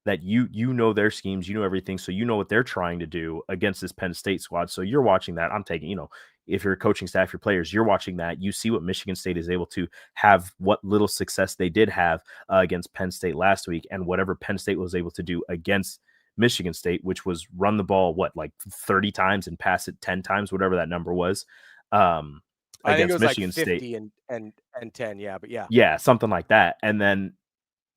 that you know their schemes, you know everything. So you know what they're trying to do against this Penn State squad. So you're watching that. I'm taking, if you're a coaching staff, your players, you're watching that. You see what Michigan State is able to have, what little success they did have against Penn State last week, and whatever Penn State was able to do against Michigan State, which was run the ball, 30 times and pass it 10 times, whatever that number was. I think it was Michigan 50 State and 10, but yeah, something like that. And then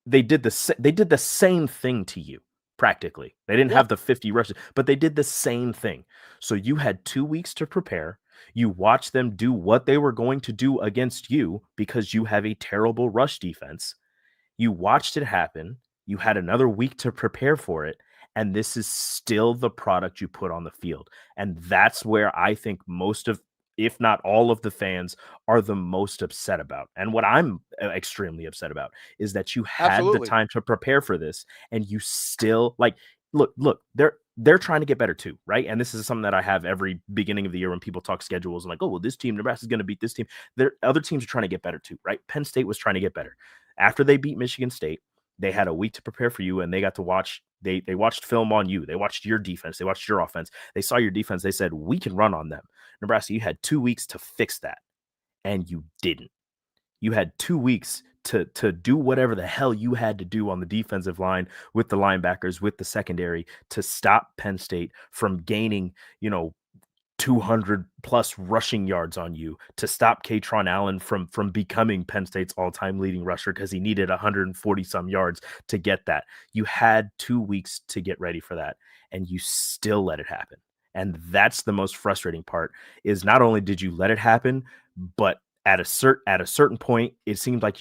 they did the same thing to you practically. They didn't have the 50 rushes, but they did the same thing. So you had 2 weeks to prepare. You watched them do what they were going to do against you because you have a terrible rush defense. You watched it happen. You had another week to prepare for it. And this is still the product you put on the field. And that's where I think most of, if not all of the fans are the most upset about. And what I'm extremely upset about is that you had the time to prepare for this, and you still look, they're trying to get better too, right? And this is something that I have every beginning of the year when people talk schedules and like, oh, well, this team, Nebraska, is going to beat this team. Other teams are trying to get better too, right? Penn State was trying to get better. After they beat Michigan State, they had a week to prepare for you, and they got to watch. They watched film on you. They watched your defense. They watched your offense. They saw your defense. They said, we can run on them. Nebraska, you had 2 weeks to fix that, and you didn't. You had 2 weeks to do whatever the hell you had to do on the defensive line with the linebackers, with the secondary, to stop Penn State from gaining, 200 plus rushing yards on you, to stop Katron Allen from becoming Penn State's all-time leading rusher because he needed 140 some yards to get that. You had 2 weeks to get ready for that, and you still let it happen. And that's the most frustrating part, is not only did you let it happen, but at a certain point, it seemed like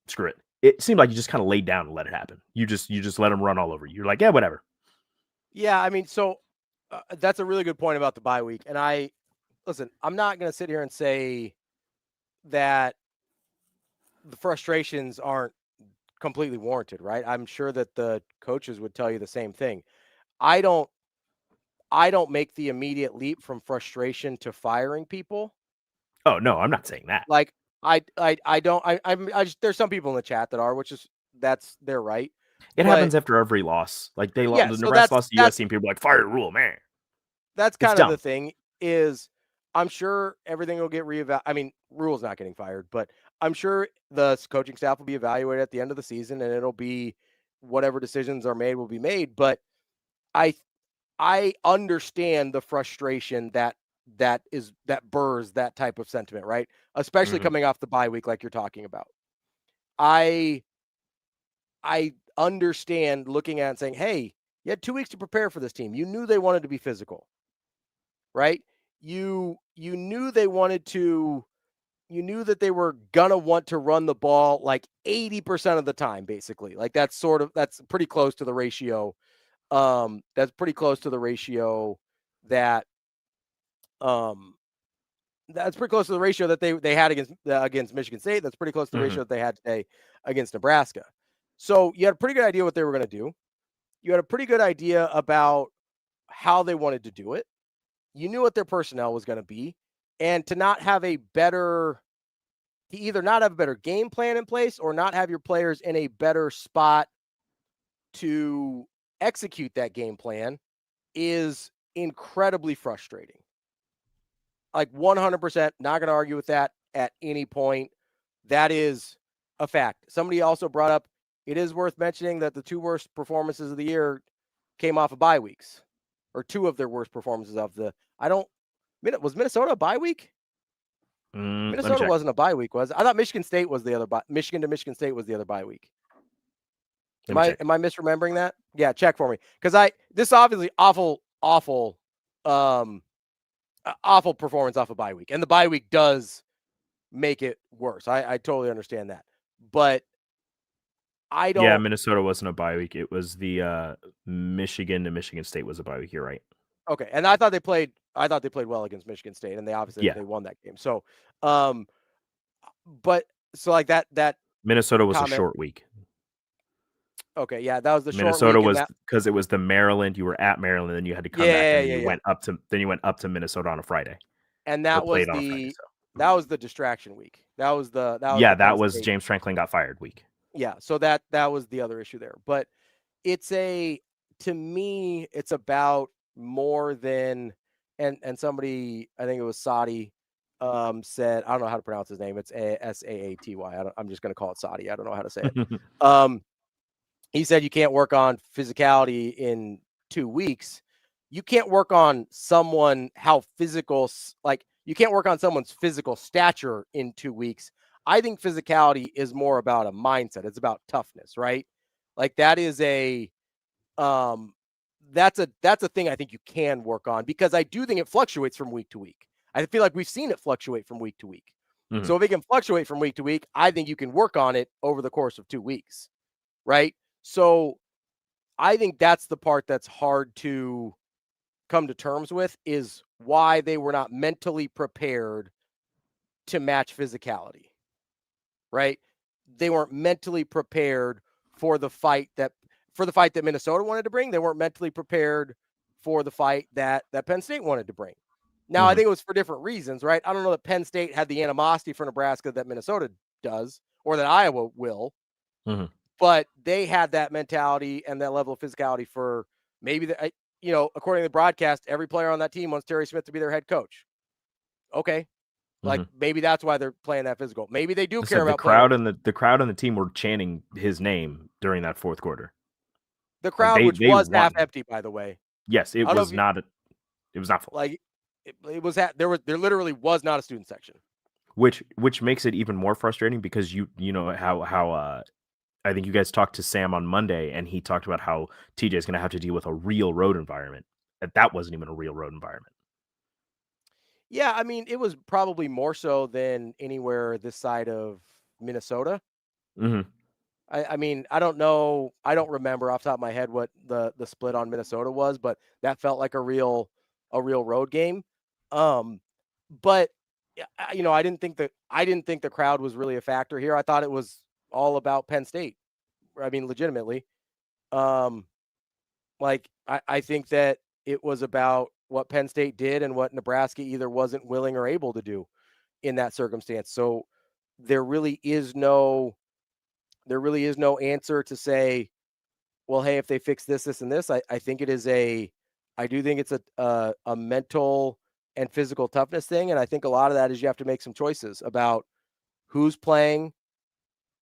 screw it. It seemed like you just kind of laid down and let it happen. You just let them run all over you. You're like, yeah, whatever. Yeah, I mean, so that's a really good point about the bye week. And I'm not going to sit here and say that the frustrations aren't completely warranted, right? I'm sure that the coaches would tell you the same thing. I don't make the immediate leap from frustration to firing people. Oh no, I'm not saying that. Like I don't I just there's some people in the chat that are, which is that's their right. It But happens after every loss. Like the so Nebraska lost to USC, and people are like fire Rule, man. that's It's kind of the dumb. thing is I'm sure everything will get reevaluated. I mean, Rule's not getting fired, but I'm sure the coaching staff will be evaluated at the end of the season, and it'll be whatever decisions are made will be made. But I I understand the frustration that burrs that type of sentiment, right? Especially Mhm. coming off the bye week like you're talking about. I understand looking at it and saying, "Hey, you had 2 weeks to prepare for this team. You knew they wanted to be physical, right? You knew they wanted to you knew that they were gonna want to run the ball like 80% of the time, basically. Like that's pretty close to the ratio. That's pretty close to the ratio that um that's pretty close to the ratio that they had against Michigan State. That's pretty close to the Mhm. ratio that they had today against Nebraska. So you had a pretty good idea what they were going to do. You had a pretty good idea about how they wanted to do it. You knew what their personnel was going to be, and to not have a better, to either not have a better game plan in place or not have your players in a better spot to execute that game plan is incredibly frustrating. Like 100%, not going to argue with that at any point. That is a fact. Somebody also brought up it is worth mentioning that the two worst performances of the year came off of bye weeks, or two of their worst performances of the. I don't. Was Minnesota a bye week? Let me Minnesota check. wasn't a bye week, was it? I thought Michigan State was the other bye. Michigan to Michigan State was the other bye week. Let me check. Am I misremembering that? Yeah, check for me because this obviously um awful performance off a bye week, and the bye week does make it worse. I totally understand that, but I Yeah, don't. Minnesota wasn't a bye week. It was the Michigan to Michigan State was a bye week. You're right. Okay, and I thought they played. I thought they played well against Michigan State, and they obviously Yeah, they won that game. So, um, but so like that Minnesota was a comment. short week. Okay, yeah, that was the short Minnesota week, and was that. because it was the Maryland. You were at Maryland, and then you had to come back, Yeah, and then yeah, you yeah, went up to Minnesota on a Friday, and or played on a Friday. So that was the distraction week. That was yeah, the Penn that was State. James Franklin got fired week. Yeah, so that was the other issue there. But it's to me, it's about more than and somebody, I think it was Saudi, said, I don't know how to pronounce his name. It's Saaty. I'm just going to call it Saudi. I don't know how to say it. Um, he said you can't work on physicality in 2 weeks. You can't work on you can't work on someone's physical stature in 2 weeks. I think physicality is more about a mindset. It's about toughness, right? Like that is um that's a thing I think you can work on, because I do think it fluctuates from week to week. I feel like we've seen it fluctuate from week to week. Mhm. So if it can fluctuate from week to week, I think you can work on it over the course of 2 weeks, right? So I think that's the part that's hard to come to terms with, is why they were not mentally prepared to match physicality, right? They weren't mentally prepared for the fight that Minnesota wanted to bring. They weren't mentally prepared for the fight that Penn State wanted to bring. Now, I Mhm. think it was for different reasons, right? I don't know that Penn State had the animosity for Nebraska that Minnesota does, or that Iowa will, Mhm. but they had that mentality and that level of physicality for maybe according to the broadcast, every player on that team wants Terry Smith to be their head coach. Okay. Like Mhm. maybe that's why they're playing that physical. Maybe they do I care said about playing. the crowd and the team were chanting his name during that fourth quarter. The Like crowd, which they was half want him. empty, by the way. Yes, I don't know if you it was not full. like it was there literally was not a student section. Which makes it even more frustrating because you know how I think you guys talked to Sam on Monday, and he talked about how TJ is going to have to deal with a real road environment. That wasn't even a real road environment. Yeah, I mean, it was probably more so than anywhere this side of Minnesota. Hmm. I mean, I don't know. I don't remember off the top of my head what the split on Minnesota was, but that felt like a real road game. Um, but I didn't think the crowd was really a factor here. I thought it was all about Penn State. I mean, legitimately. Um, I think that it was about what Penn State did and what Nebraska either wasn't willing or able to do in that circumstance. So there really is no answer to say, well, hey, if they fix this, this, and this. I think it is I do think it's a mental and physical toughness thing. And I think a lot of that is you have to make some choices about who's playing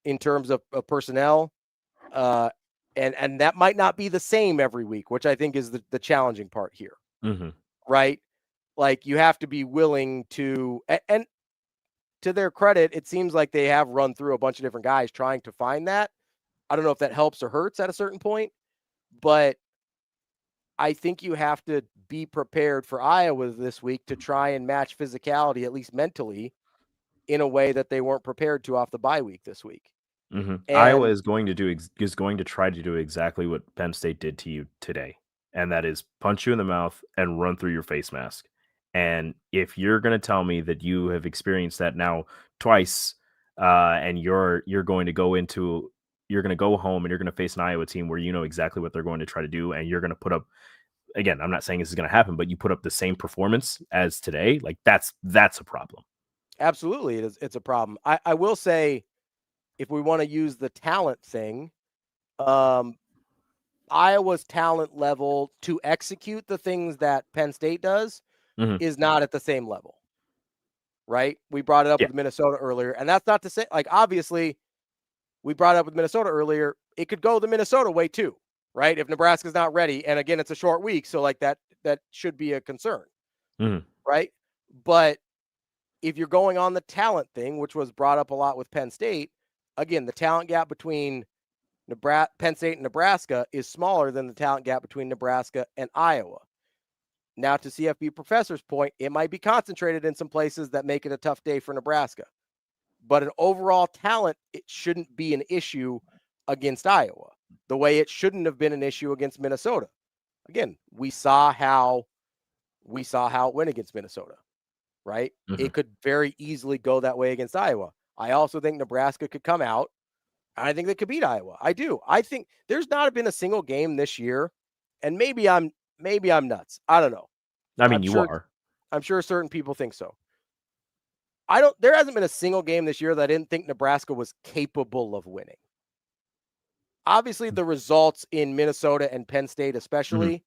in terms of personnel. And that might not be the same every week, which I think is the challenging part here. Mm-hmm. Right? Like you have to be willing to, and to their credit, it seems like they have run through a bunch of different guys trying to find that. I don't know if that helps or hurts at a certain point, but I think you have to be prepared for Iowa this week to try and match physicality, at least mentally, in a way that they weren't prepared to off the bye week this week. Mm-hmm. Iowa And is going to try to do exactly what Penn State did to you today, and that is punch you in the mouth and run through your face mask. And if you're going to tell me that you have experienced that now twice, and you're going to go home and you're going to face an Iowa team where you know exactly what they're going to try to do, and you're going to put up, again, I'm not saying this is going to happen, but you put up the same performance as today, like that's a problem. absolutely, it's a problem. I will say, if we want to use the talent thing, Iowa's talent level to execute the things that Penn State does Mm-hmm. is not at the same level, right? We brought it up Yeah. with Minnesota earlier, and that's not to say, like, obviously, we brought it up with Minnesota earlier. It could go the Minnesota way too, right? If Nebraska's not ready, and again, it's a short week, so like that should be a concern, Mm-hmm. right? But if you're going on the talent thing, which was brought up a lot with Penn State, again, the talent gap between Penn State and Nebraska is smaller than the talent gap between Nebraska and Iowa. Now, to CFB Professor's point, it might be concentrated in some places that make it a tough day for Nebraska. But an overall talent, it shouldn't be an issue against Iowa, the way it shouldn't have been an issue against Minnesota. Again, we saw how it went against Minnesota, right? Mm-hmm. It could very easily go that way against Iowa. I also think Nebraska could come out. I think they could beat Iowa. I do. I think there's not been a single game this year, and maybe I'm nuts. I don't know. I mean, I'm you sure are. I'm sure certain people think so. There hasn't been a single game this year that I didn't think Nebraska was capable of winning. Obviously, the results in Minnesota and Penn State, especially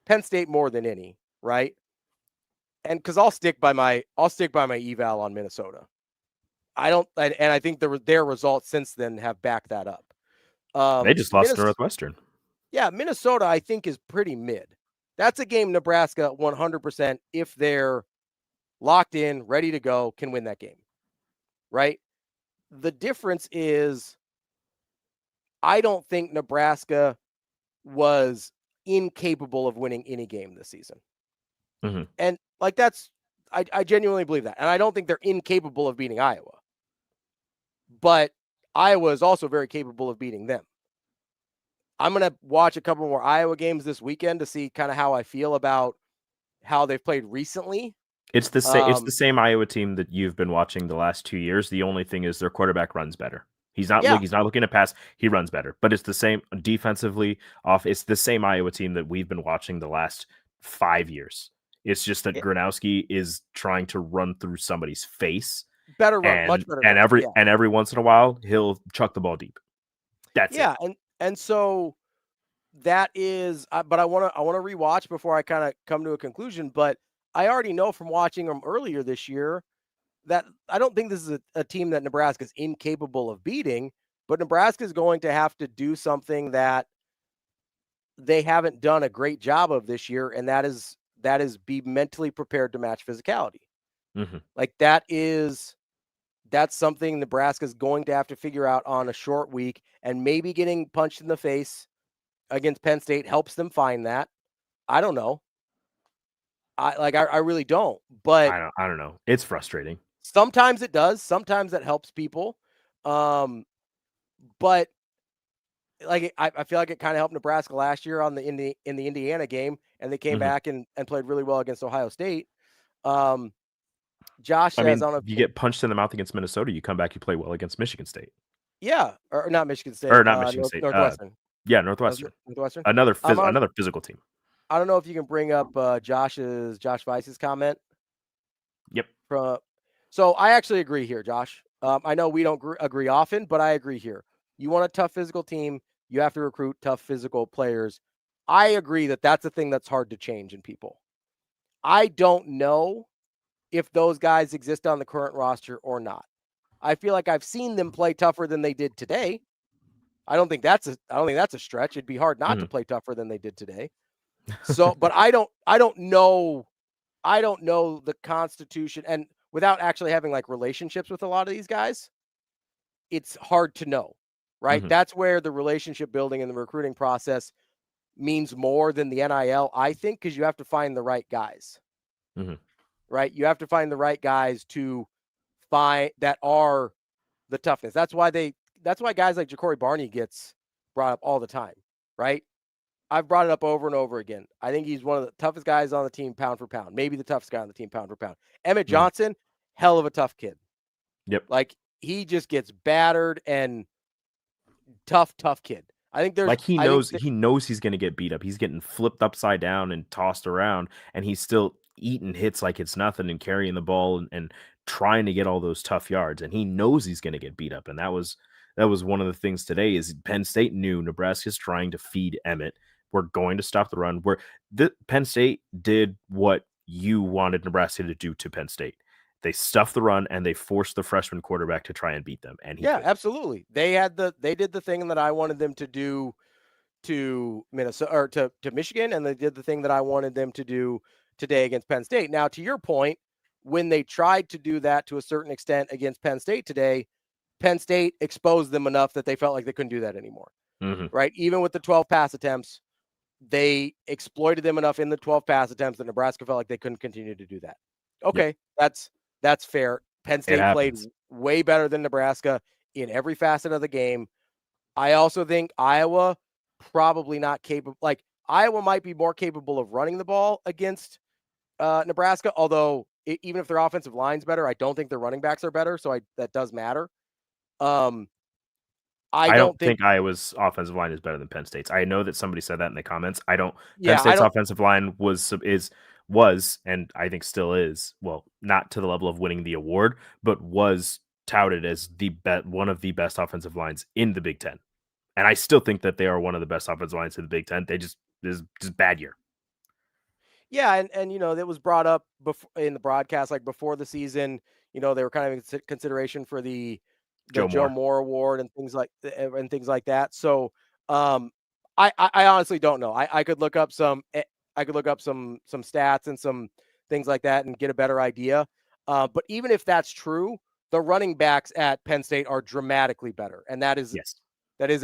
Penn State more than any, right? And because I'll stick by my eval on Minnesota. I think their results since then have backed that up. They just lost to Northwestern. Yeah, Minnesota, I think, is pretty mid. That's a game Nebraska 100%, if they're locked in, ready to go, can win that game, right? The difference is I don't think Nebraska was incapable of winning any game this season. Mm-hmm. And like I genuinely believe that. And I don't think they're incapable of beating Iowa. But Iowa is also very capable of beating them. I'm going to watch a couple more Iowa games this weekend to see kind of how I feel about how they've played recently. It's the same. It's the same Iowa team that you've been watching the last 2 years. The only thing is their quarterback runs better. He's not looking to pass. He runs better, but it's the same defensively off. It's the same Iowa team that we've been watching the last 5 years. It's just that Gronowski is trying to run through somebody's face. Better run, much better. And every once in a while he'll chuck the ball deep. That's it. And so that is. But I want to rewatch before I kind of come to a conclusion. But I already know from watching them earlier this year that I don't think this is a team that Nebraska is incapable of beating, but Nebraska is going to have to do something that they haven't done a great job of this year, and that is be mentally prepared to match physicality. Mm-hmm. Like that's something Nebraska is going to have to figure out on a short week, and maybe getting punched in the face against Penn State helps them find that. I don't know. I really don't, but I don't know. It's frustrating. Sometimes it does. Sometimes that helps people. But like I feel like it kind of helped Nebraska last year in the Indiana game, and they came back and played really well against Ohio State. Josh I says, mean, I don't know if you you can, get punched in the mouth against Minnesota, you come back, you play well against Michigan State. yeah, or not Michigan State, Or not Michigan State. Northwestern. Yeah, Northwestern. Northwestern. Another physical team. I don't know if you can bring up Josh Weiss's comment Yep. from. So I actually agree here, Josh. I know we don't agree often, but I agree here. You want a tough physical team, you have to recruit tough physical players. I agree that that's a thing that's hard to change in people. I don't know if those guys exist on the current roster or not. I feel like I've seen them play tougher than they did today. I don't think that's a stretch. It'd be hard not to play tougher than they did today. So, but I don't know the constitution, and without actually having like relationships with a lot of these guys, it's hard to know, right? That's where the relationship building and the recruiting process means more than the NIL, I think, because you have to find the right guys, right? You have to find the right guys to find that are the toughness. That's why guys like Ja'Cory Barney gets brought up all the time, right? I've brought it up over and over again. I think he's one of the toughest guys on the team, pound for pound. Maybe the toughest guy on the team, pound for pound. Emmett Johnson, hell of a tough kid. Yep. Like, he just gets battered and tough kid. I think there's like he knows he's going to get beat up. He's getting flipped upside down and tossed around, and he's still eating hits like it's nothing and carrying the ball and trying to get all those tough yards. And he knows he's going to get beat up. And that was one of the things today is Penn State knew Nebraska's trying to feed Emmett. We're going to stop the run. Penn State did what you wanted Nebraska to do to Penn State. They stuffed the run and they forced the freshman quarterback to try and beat them. And absolutely. They did the thing that I wanted them to do to Minnesota or to Michigan, and they did the thing that I wanted them to do today against Penn State. Now, to your point, when they tried to do that to a certain extent against Penn State today, Penn State exposed them enough that they felt like they couldn't do that anymore. Right? Even with the 12 pass attempts, they exploited them enough in the 12 pass attempts that Nebraska felt like they couldn't continue to do that. Okay, that's fair. Penn State played way better than Nebraska in every facet of the game. I also think Iowa probably not capable. Like, Iowa might be more capable of running the ball against Nebraska, although even if their offensive line's better, I don't think their running backs are better, so that does matter. I don't think Iowa's offensive line is better than Penn State's. I know that somebody said that in the comments. Penn State's offensive line was and I think still is, well, not to the level of winning the award, but was touted as one of the best offensive lines in the Big Ten. And I still think that they are one of the best offensive lines in the Big Ten. They just bad year. Yeah, and that was brought up before in the broadcast, like before the season. They were kind of in consideration for the Joe Moore Award and things like that. So I honestly don't know. I could look up some stats and some things like that and get a better idea. But even if that's true, the running backs at Penn State are dramatically better, and that is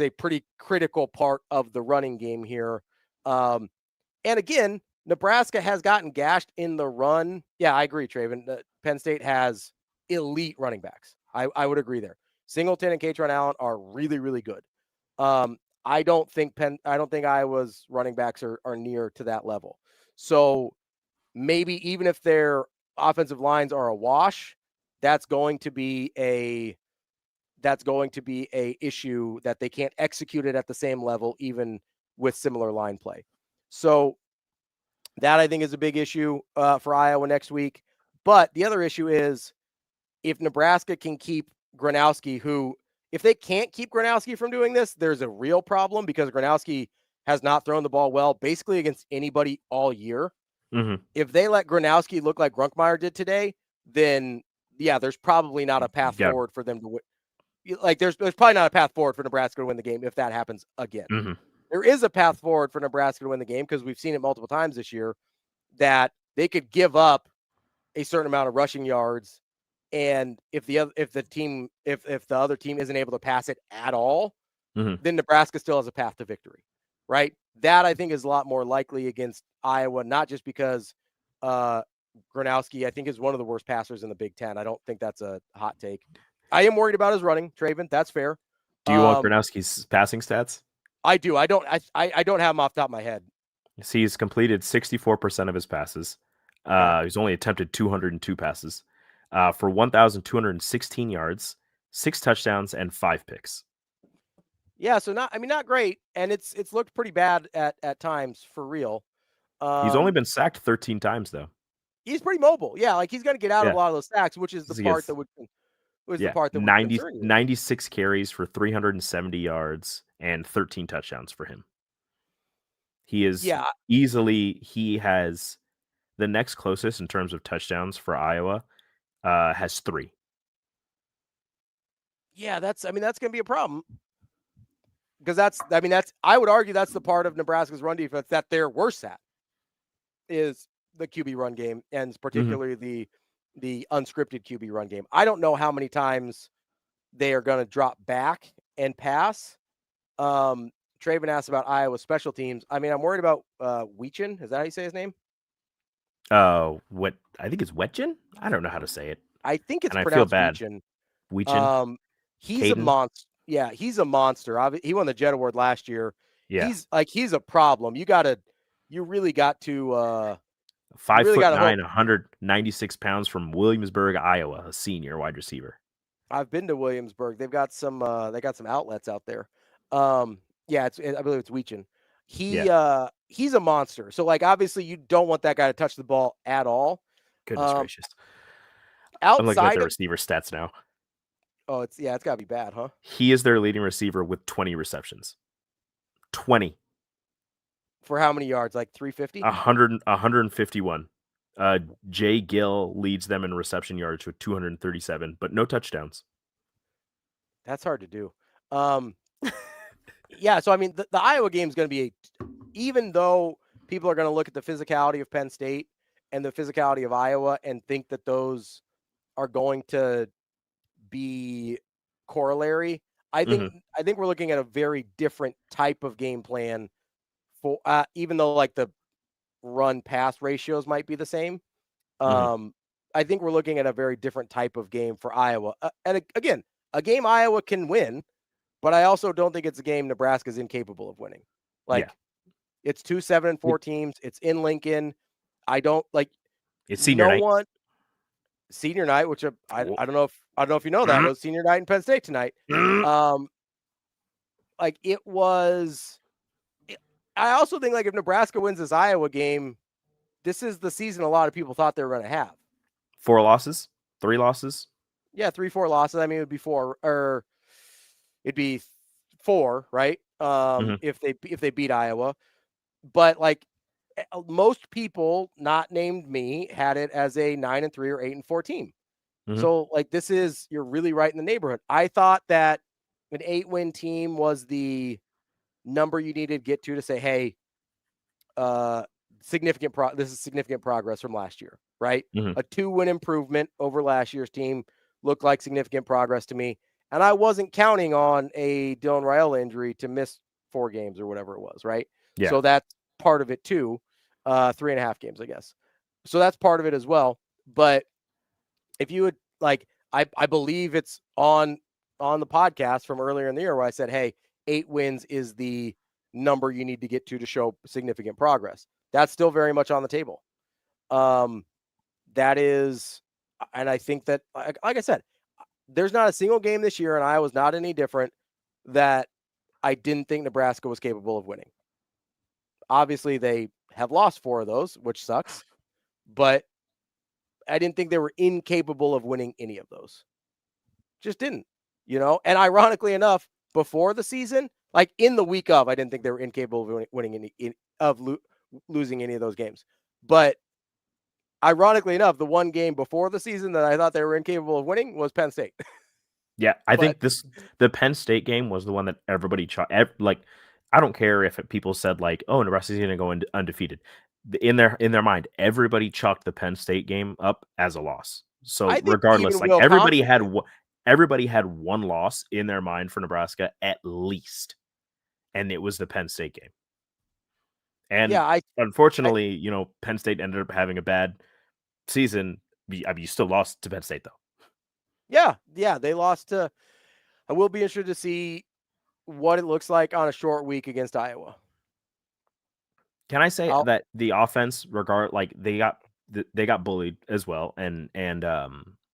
a pretty critical part of the running game here. And again, Nebraska has gotten gashed in the run. Yeah, I agree, Traven. Penn State has elite running backs. I would agree there. Singleton and Katron Allen are really, really good. I don't think Iowa's running backs are near to that level. So maybe even if their offensive lines are a wash, that's going to be a issue that they can't execute it at the same level, even with similar line play. So that, I think, is a big issue for Iowa next week. But the other issue is if Nebraska can keep Gronowski, who, if they can't keep Gronowski from doing this, there's a real problem because Gronowski has not thrown the ball well basically against anybody all year. If they let Gronowski look like Grunkmeyer did today, then yeah, there's probably not a path forward for them to win. Like there's probably not a path forward for Nebraska to win the game if that happens again. There is a path forward for Nebraska to win the game because we've seen it multiple times this year that they could give up a certain amount of rushing yards, and if the other team isn't able to pass it at all, then Nebraska still has a path to victory, right? That, I think, is a lot more likely against Iowa, not just because Gronowski, I think, is one of the worst passers in the Big Ten. I don't think that's a hot take. I am worried about his running, Traven. That's fair. Do you want Gronowski's passing stats? I do. I don't have them off the top of my head. He's completed 64% of his passes. He's only attempted 202 passes. for 1,216 yards, 6 touchdowns, and 5 picks. Yeah, so not great, and it's looked pretty bad at times for real. He's only been sacked 13 times though. He's pretty mobile. Yeah, like he's going to get out of Yeah. a lot of those sacks, which is the He part gets, that would yeah, concern you. 96 carries for 370 yards and 13 touchdowns for him. He is Yeah, he has the next closest in terms of touchdowns for Iowa, has 3. yeah, that's going to be a problem because I would argue that's the part of Nebraska's run defense that they're worse at is the QB run game, and particularly the unscripted QB run game. I don't know how many times they are going to drop back and pass. Traven asked about Iowa special teams. I mean, I'm worried about Weechin. Is that how you say his name? What I think it's Wetchin. I don't know how to say it, I think it's and I feel pronounced bad. Weechin. Weechin. He's a monster. Yeah, he's a monster. He won the Jet Award last year. Yeah, He's a problem. You really got to 5'9", hope. 196 pounds from Williamsburg, Iowa, a senior wide receiver. I've been to Williamsburg. They've got some outlets out there. Yeah, I believe it's Weechin. He's a monster. So like obviously you don't want that guy to touch the ball at all. Goodness gracious. I'm looking at Outside their of receiver stats now. Oh, it's gotta be bad, huh? He is their leading receiver with 20 receptions. 20. For how many yards? Like 350? 151. Jay Gill leads them in reception yards with 237, but no touchdowns. That's hard to do. Yeah, so I mean, the Iowa game is going to be even though people are going to look at the physicality of Penn State and the physicality of Iowa and think that those are going to be corollary. I think we're looking at a very different type of game plan for even though like the run pass ratios might be the same. I think we're looking at a very different type of game for Iowa. And again, a game Iowa can win, but I also don't think it's a game Nebraska's incapable of winning. Like it's 2 7-4 teams. It's in Lincoln. I don't like it's senior night. Senior night, which I don't know if you know that was senior night in Penn State tonight. Like it was. I also think like if Nebraska wins this Iowa game, this is the season a lot of people thought they were going to have. 4 losses, 3 losses. Yeah, 3-4 losses. I mean, it would be 4 or it'd be 4, right? If they beat Iowa, but like most people, not named me, had it as a 9-3 or 8-4 team. So like you're really right in the neighborhood. I thought that an 8-win team was the number you needed to get to say, hey, this is significant progress from last year, right? A 2-win improvement over last year's team looked like significant progress to me. And I wasn't counting on a Dylan Raiola injury to miss 4 games or whatever it was, right? Yeah. So that's part of it too. 3.5 games, I guess. So that's part of it as well. But if you would like, I believe it's on the podcast from earlier in the year where I said, hey, 8 wins is the number you need to get to show significant progress. That's still very much on the table. That is, and I think that, like I said, there's not a single game this year, and Iowa's not any different, that I didn't think Nebraska was capable of winning. Obviously, they have lost 4 of those, which sucks, but I didn't think they were incapable of winning any of those. Just didn't, And ironically enough, before the season, like in the week of, I didn't think they were incapable of winning losing any of those games. But ironically enough, the one game before the season that I thought they were incapable of winning was Penn State. Yeah, I think the Penn State game was the one that everybody like. I don't care if people said like, "Oh, Nebraska's going to go undefeated." In their mind, everybody chalked the Penn State game up as a loss. So regardless, like everybody had one loss in their mind for Nebraska at least, and it was the Penn State game. And unfortunately, Penn State ended up having a bad season. I mean, you still lost to Penn State though. Yeah, they lost to. I will be interested to see what it looks like on a short week against Iowa. Can I say that the offense, they got bullied as well, and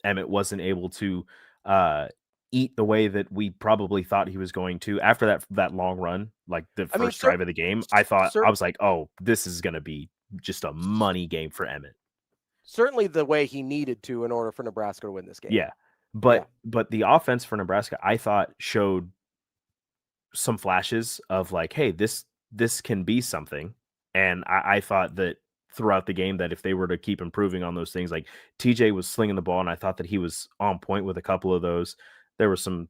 Emmett wasn't able to uh, eat the way that we probably thought he was going to after that long run, like the I mean, first drive of the game. I cer- was like, oh, this is going to be just a money game for Emmett. certainly the way he needed to in order for Nebraska to win this game. Yeah, Yeah. but the offense for Nebraska, I thought showed some flashes of like, hey, this can be something. And I thought that throughout the game that if they were to keep improving on those things, like TJ was slinging the ball, and I thought that he was on point with a couple of those. There were some,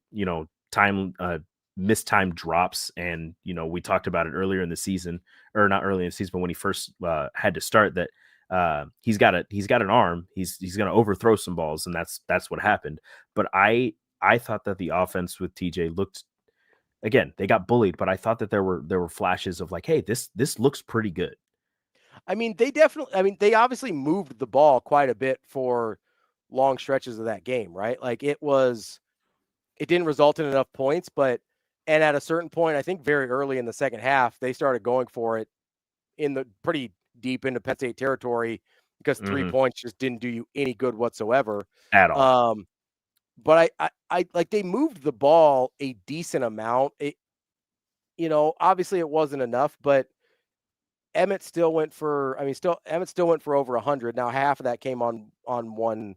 mistimed drops, and we talked about it earlier in the season, or not early in the season, but when he first had to start, that he's got an arm. He's going to overthrow some balls, and that's what happened. But I thought that the offense with TJ looked, again, they got bullied, but I thought that there were flashes of like, hey, this looks pretty good. I mean, they obviously moved the ball quite a bit for long stretches of that game, right? Like it didn't result in enough points, and at a certain point, I think very early in the second half, they started going for it in the pretty deep into Penn State territory because 3 points just didn't do you any good whatsoever. At all. But I like they moved the ball a decent amount. Obviously it wasn't enough, but Emmett still went for over 100. Now half of that came on one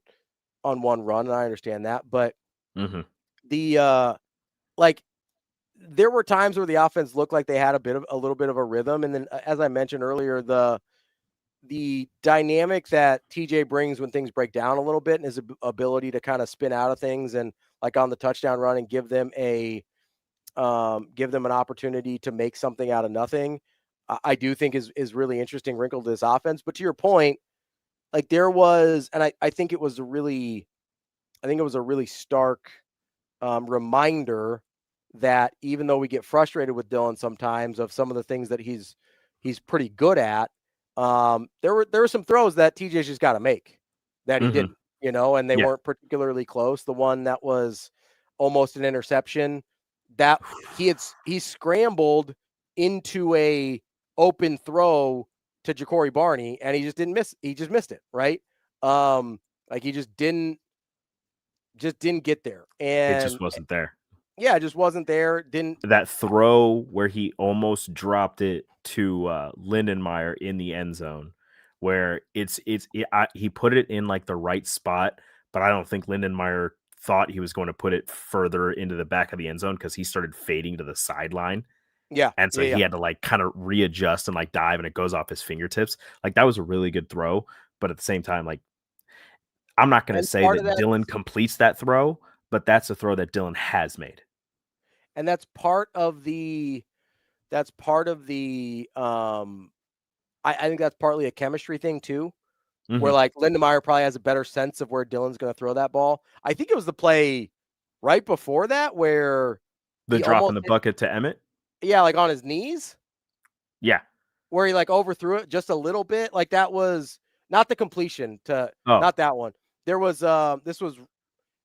run, and I understand that, but the like there were times where the offense looked like they had a little bit of a rhythm, and then as I mentioned earlier, the dynamic that TJ brings when things break down a little bit, and his ability to kind of spin out of things, and like on the touchdown run and give them an opportunity to make something out of nothing, I do think is really interesting wrinkle to this offense. But to your point, like there was, and I think it was a really stark reminder that even though we get frustrated with Dylan sometimes of some of the things that he's pretty good at, there were some throws that TJ's just got to make that he didn't, and they weren't particularly close. The one that was almost an interception, that he scrambled into a open throw to Ja'Cory Barney, and he just didn't miss. He just missed it, right? Like he just didn't get there, It and just wasn't there. yeah, it just wasn't there. That throw where he almost dropped it to Lindenmeyer in the end zone, where he put it in like the right spot, but I don't think Lindenmeyer thought he was going to put it further into the back of the end zone because he started fading to the sideline. Yeah. And so he had to like kind of readjust and like dive, and it goes off his fingertips. Like that was a really good throw, but at the same time, like I'm not going to say that Dylan completes that throw, but that's a throw that Dylan has made. And that's part of the I think that's partly a chemistry thing too, where like Lindenmeyer probably has a better sense of where Dylan's going to throw that ball. I think it was the play right before that where the drop in the bucket to Emmett. Yeah, like on his knees. Yeah. Where he like overthrew it just a little bit. Like that was not the completion not that one. There was this was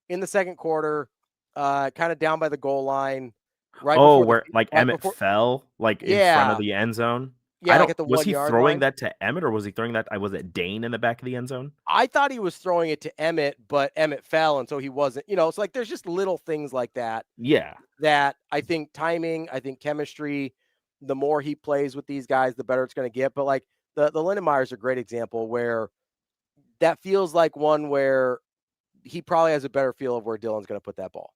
in the second quarter, kind of down by the goal line. Where Emmett fell like in front of the end zone. Yeah, like at the was he 1 yard throwing line? that to Emmett, or was he throwing that? Was it Dane in the back of the end zone? I thought he was throwing it to Emmett, but Emmett fell, and so he wasn't. It's like there's just little things like that. Yeah, that I think timing, I think chemistry. The more he plays with these guys, the better it's going to get. But like the Lindenmeyer is a great example where that feels like one where he probably has a better feel of where Dylan's going to put that ball.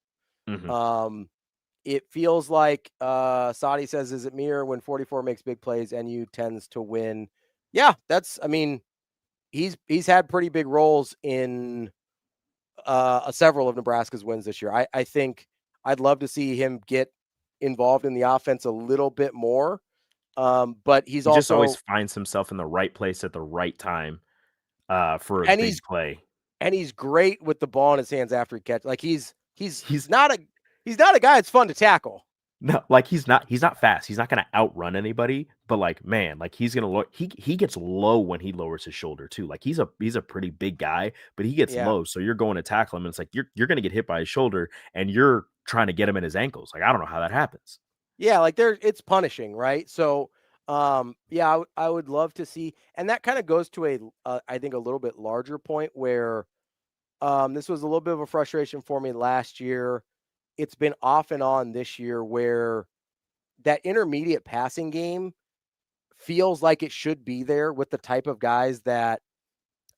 It feels like Sadi says, is it me or when 44 makes big plays, NU tends to win? Yeah, he's had pretty big roles in several of Nebraska's wins this year. I think I'd love to see him get involved in the offense a little bit more. But he just always finds himself in the right place at the right time for a big play. And he's great with the ball in his hands after he catches. Like he's not a guy that's fun to tackle. No, like he's not fast. He's not going to outrun anybody, but like, man, like he's going to he gets low when he lowers his shoulder too. Like he's a pretty big guy, but he gets low. So you're going to tackle him, and it's like you're going to get hit by his shoulder, and you're trying to get him in his ankles. Like I don't know how that happens. Yeah, like it's punishing, right? So yeah, I would love to see, and that kind of goes to I think a little bit larger point where This was a little bit of a frustration for me last year. It's been off and on this year where that intermediate passing game feels like it should be there with the type of guys that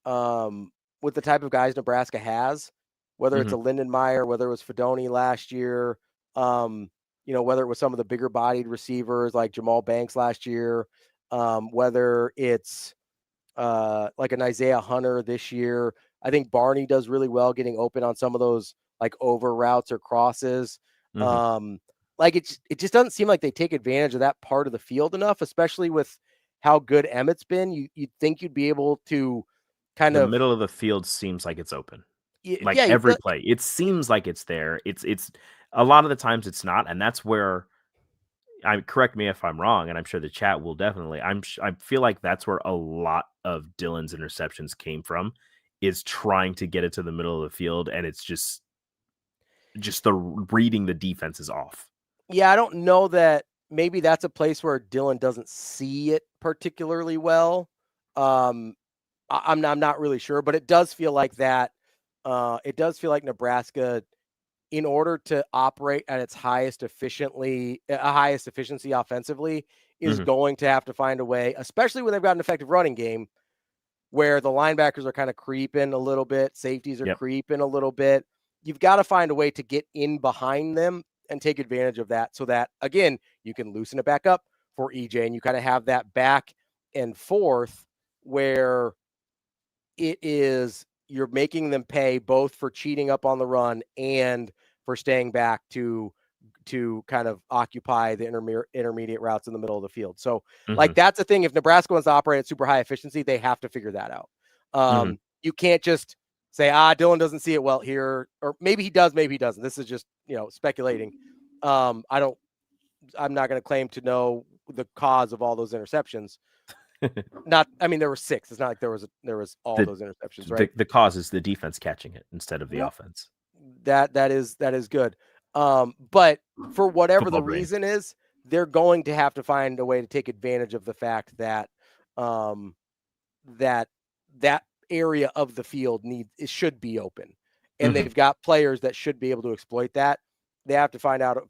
Nebraska has, whether it's a Lindenmeyer, whether it was Fedoni last year, whether it was some of the bigger bodied receivers like Jamal Banks last year, whether it's like an Isaiah Hunter this year. I think Barney does really well getting open on some of those like over routes or crosses. Like it just doesn't seem like they take advantage of that part of the field enough, especially with how good Emmett's been. You'd think you'd be able to kind the of middle of the field seems like it's open. Like yeah, every play, it seems like it's there. It's a lot of the times it's not, and that's where correct me if I'm wrong, and I'm sure the chat will definitely. I feel like that's where a lot of Dylan's interceptions came from, is trying to get it to the middle of the field, and it's just the reading the defense is off. Yeah, I don't know that maybe that's a place where Dylan doesn't see it particularly well. I'm not really sure, but it does feel like that. It does feel like Nebraska, in order to operate at its highest efficiency offensively, is going to have to find a way, especially when they've got an effective running game, where the linebackers are kind of creeping a little bit, safeties are creeping a little bit. You've got to find a way to get in behind them and take advantage of that, so that again you can loosen it back up for EJ, and you kind of have that back and forth where it is you're making them pay both for cheating up on the run and for staying back to kind of occupy the intermediate routes in the middle of the field. So like that's the thing. If Nebraska wants to operate at super high efficiency, they have to figure that out. You can't just say, Dylan doesn't see it well here, or maybe he does, maybe he doesn't. This is just, speculating. I'm not going to claim to know the cause of all those interceptions. There were 6. It's not like there was all those interceptions, right? The cause is the defense catching it instead of the offense. That is good. But for whatever the reason is, they're going to have to find a way to take advantage of the fact that that area of the field should be open, and they've got players that should be able to exploit that. They have to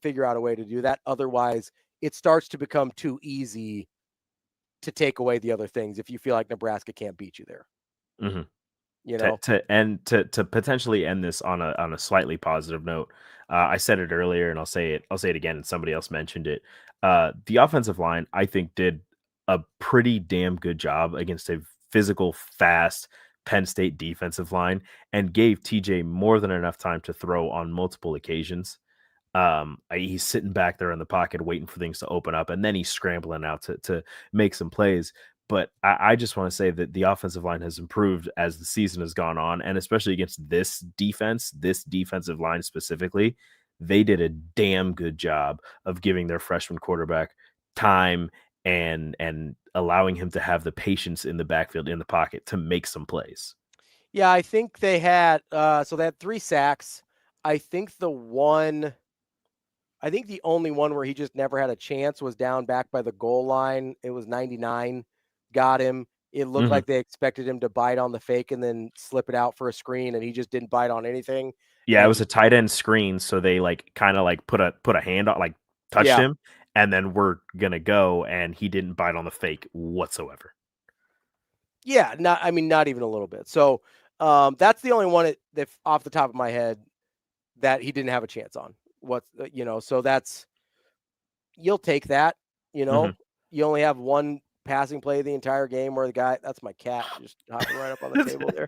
figure out a way to do that. Otherwise, it starts to become too easy to take away the other things if you feel like Nebraska can't beat you there. To potentially end this on a slightly positive note, I said it earlier and I'll say it again, and somebody else mentioned it. The offensive line, I think, did a pretty damn good job against a physical, fast Penn State defensive line, and gave TJ more than enough time to throw on multiple occasions. He's sitting back there in the pocket waiting for things to open up, and then he's scrambling out to make some plays. But I just want to say that the offensive line has improved as the season has gone on, and especially against this defensive line specifically, they did a damn good job of giving their freshman quarterback time and allowing him to have the patience in the backfield, in the pocket, to make some plays. Yeah, I think they had they had 3 sacks. I think the only one where he just never had a chance was down back by the goal line. It was 99. Got him. It looked like they expected him to bite on the fake and then slip it out for a screen, and he just didn't bite on anything. Yeah, it was a tight end screen, so they kind of put a hand on, touched him, and then we're gonna go, and he didn't bite on the fake whatsoever. Yeah, not even a little bit. So that's the only one that off the top of my head that he didn't have a chance on. So that's, you'll take that. You only have one passing play the entire game where the guy, that's my cat just hopping right up on the table there.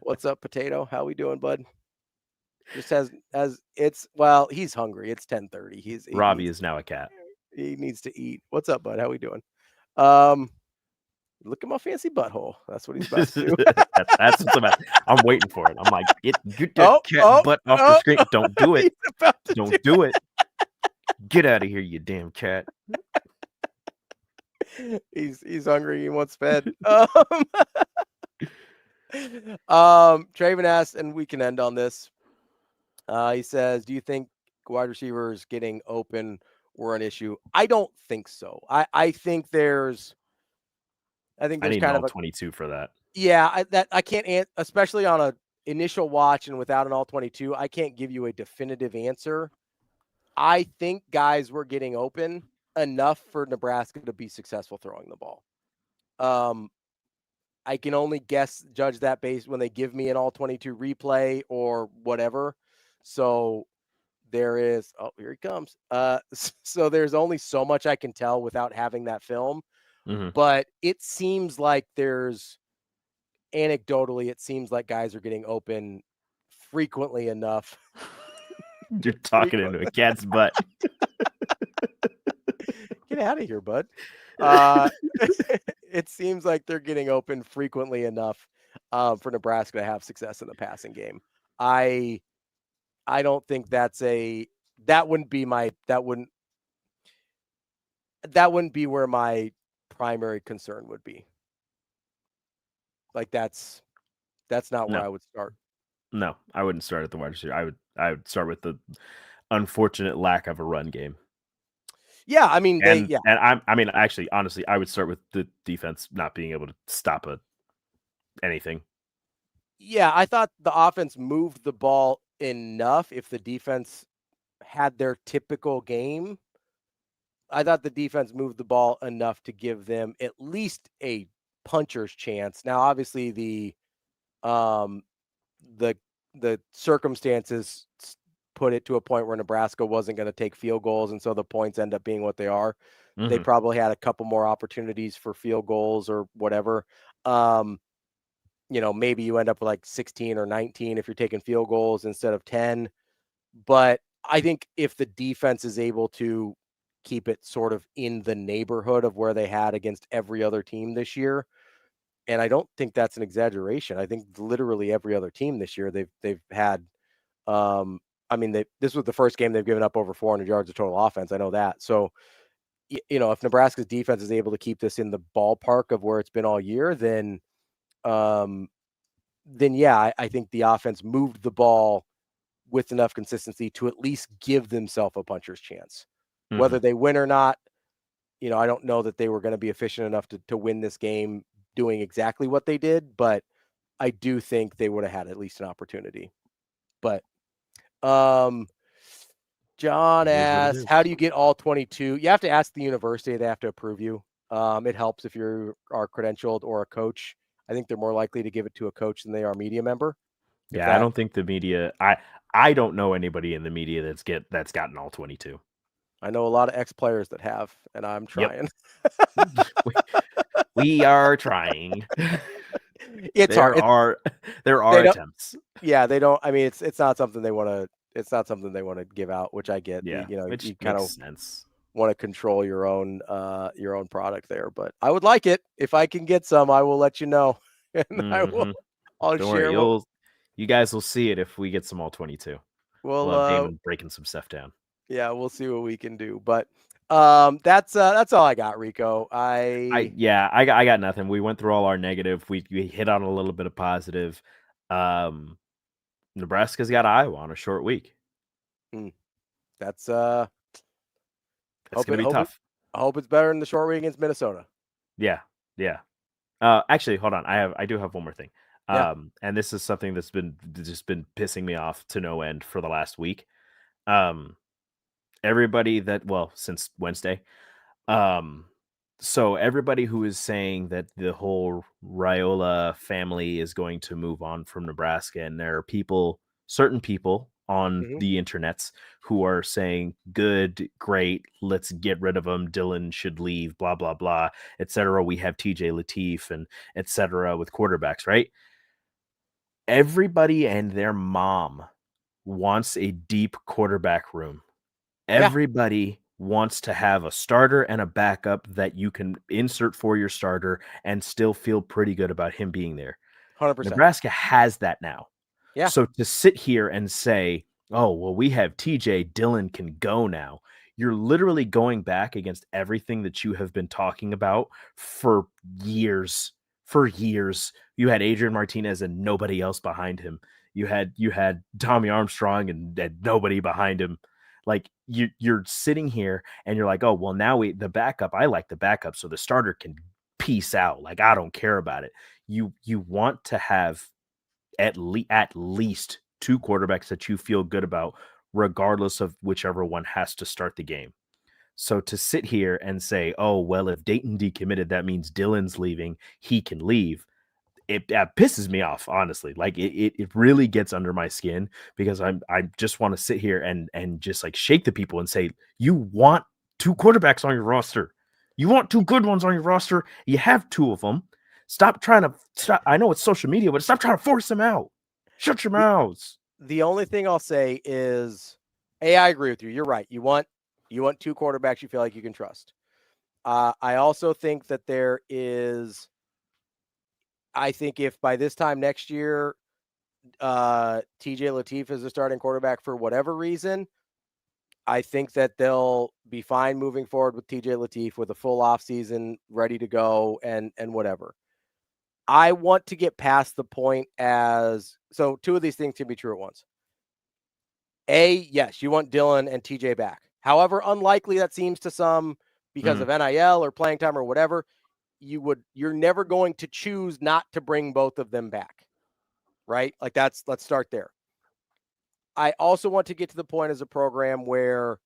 What's up, Potato? How we doing, bud? Just he's hungry. It's 10:30. Ravi is now a cat. He needs to eat. What's up, bud? How we doing? Look at my fancy butthole. That's what he's about to do. that's what's about. I'm waiting for it. I'm like, get that cat butt off the screen. Don't do it. Don't do it. Get out of here, you damn cat. He's hungry. He wants fed. Traven asked, and we can end on this. He says, do you think wide receivers getting open were an issue? I don't think so. I think there's kind of 22 for that. Yeah, I can't, especially on initial watch and without an all-22, I can't give you a definitive answer. I think guys were getting open enough for Nebraska to be successful throwing the ball. I can only judge that based when they give me an all-22 replay or whatever. So there is, oh, here he comes. So there's only so much I can tell without having that film. Mm-hmm. But it seems like anecdotally, it seems like guys are getting open frequently enough. You're talking into a cat's butt. Get out of here, bud. It seems like they're getting open frequently enough for Nebraska to have success in the passing game. I don't think that wouldn't be where my primary concern would be. Like that's not where I would start. No, I wouldn't start at the wide receiver. I would start with the unfortunate lack of a run game. Yeah, I mean, actually, honestly, I would start with the defense not being able to stop anything. Yeah, I thought the offense moved the ball enough. If the defense had their typical game, I thought the defense moved the ball enough to give them at least a puncher's chance. Now, obviously, the circumstances put it to a point where Nebraska wasn't going to take field goals, and so the points end up being what they are. Mm-hmm. They probably had a couple more opportunities for field goals or whatever. Maybe you end up with like 16 or 19 if you're taking field goals instead of 10. But I think if the defense is able to keep it sort of in the neighborhood of where they had against every other team this year, and I don't think that's an exaggeration. I think literally every other team this year they've had. This was the first game they've given up over 400 yards of total offense. I know that. So, if Nebraska's defense is able to keep this in the ballpark of where it's been all year, then yeah, I think the offense moved the ball with enough consistency to at least give themselves a puncher's chance. Mm-hmm. Whether they win or not, I don't know that they were going to be efficient enough to win this game doing exactly what they did, but I do think they would have had at least an opportunity. But John asks, how do you get all 22? You have to ask the university. They have to approve you. It helps if you are credentialed or a coach. I think they're more likely to give it to a coach than they are a media member. Yeah, I don't think the media. I don't know anybody in the media that's gotten all 22. I know a lot of ex-players that have, and I'm trying. Yep. we are trying. It's hard. There are attempts. Yeah, they don't. I mean, it's not something they want to. It's not something they want to give out, which I get. Yeah, which you kind of sense. Want to control your own product there, but I would like it. If I can get some, I will let you know, and mm-hmm. I'll don't share. Worry, you guys will see it if we get some all 22. We'll have Damon breaking some stuff down. Yeah, we'll see what we can do, but that's all I got, Rico. I got nothing. We went through all our negative. We hit on a little bit of positive. Nebraska's got Iowa on a short week. That's gonna be tough. I hope it's better than the short week against Minnesota. Yeah. Actually, hold on. I do have one more thing. Yeah. And this is something that's been pissing me off to no end for the last week. Everybody since Wednesday. So everybody who is saying that the whole Raiola family is going to move on from Nebraska, and there are certain people on the internets who are saying, good, great, let's get rid of him. Dylan should leave, blah, blah, blah, etc. We have TJ Lateef and etc. with quarterbacks, right? Everybody and their mom wants a deep quarterback room. Everybody wants to have a starter and a backup that you can insert for your starter and still feel pretty good about him being there. 100%. Nebraska has that now. Yeah. So to sit here and say, oh, well, we have TJ, Dylan can go now. You're literally going back against everything that you have been talking about for years. You had Adrian Martinez and nobody else behind him. You had Tommy Armstrong and nobody behind him. Like you're sitting here and you're like, oh, well, now the backup, I like the backup, so the starter can peace out. Like, I don't care about it. You want to have at least two quarterbacks that you feel good about, regardless of whichever one has to start the game. So to sit here and say, oh, well, if Dayton decommitted, that means Dylan's leaving, he can leave. It pisses me off, honestly. Like it really gets under my skin, because I just want to sit here and just like shake the people and say, you want two quarterbacks on your roster. You want two good ones on your roster. You have two of them. Stop trying to stop. I know it's social media, but stop trying to force them out. Shut your mouths. The only thing I'll say is, I agree with you. You're right. You want two quarterbacks you feel like you can trust. I also think that I think if by this time next year, TJ Lateef is the starting quarterback for whatever reason, I think that they'll be fine moving forward with TJ Lateef with a full offseason ready to go and whatever. I want to get past the point so two of these things can be true at once. Yes, you want Dylan and TJ back. However unlikely that seems to some because of NIL or playing time or whatever, you're never going to choose not to bring both of them back, right? Like let's start there. I also want to get to the point as a program where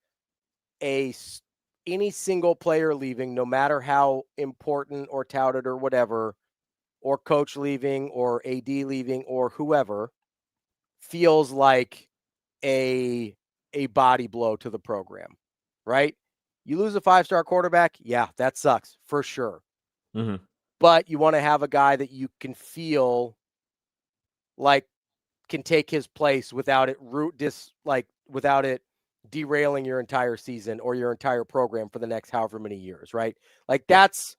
any single player leaving, no matter how important or touted or whatever, or coach leaving or AD leaving or whoever, feels like a body blow to the program, right? You lose a 5-star quarterback, yeah, that sucks for sure. Mm-hmm. But you want to have a guy that you can feel like can take his place without it without it derailing your entire season or your entire program for the next however many years, right? Like that's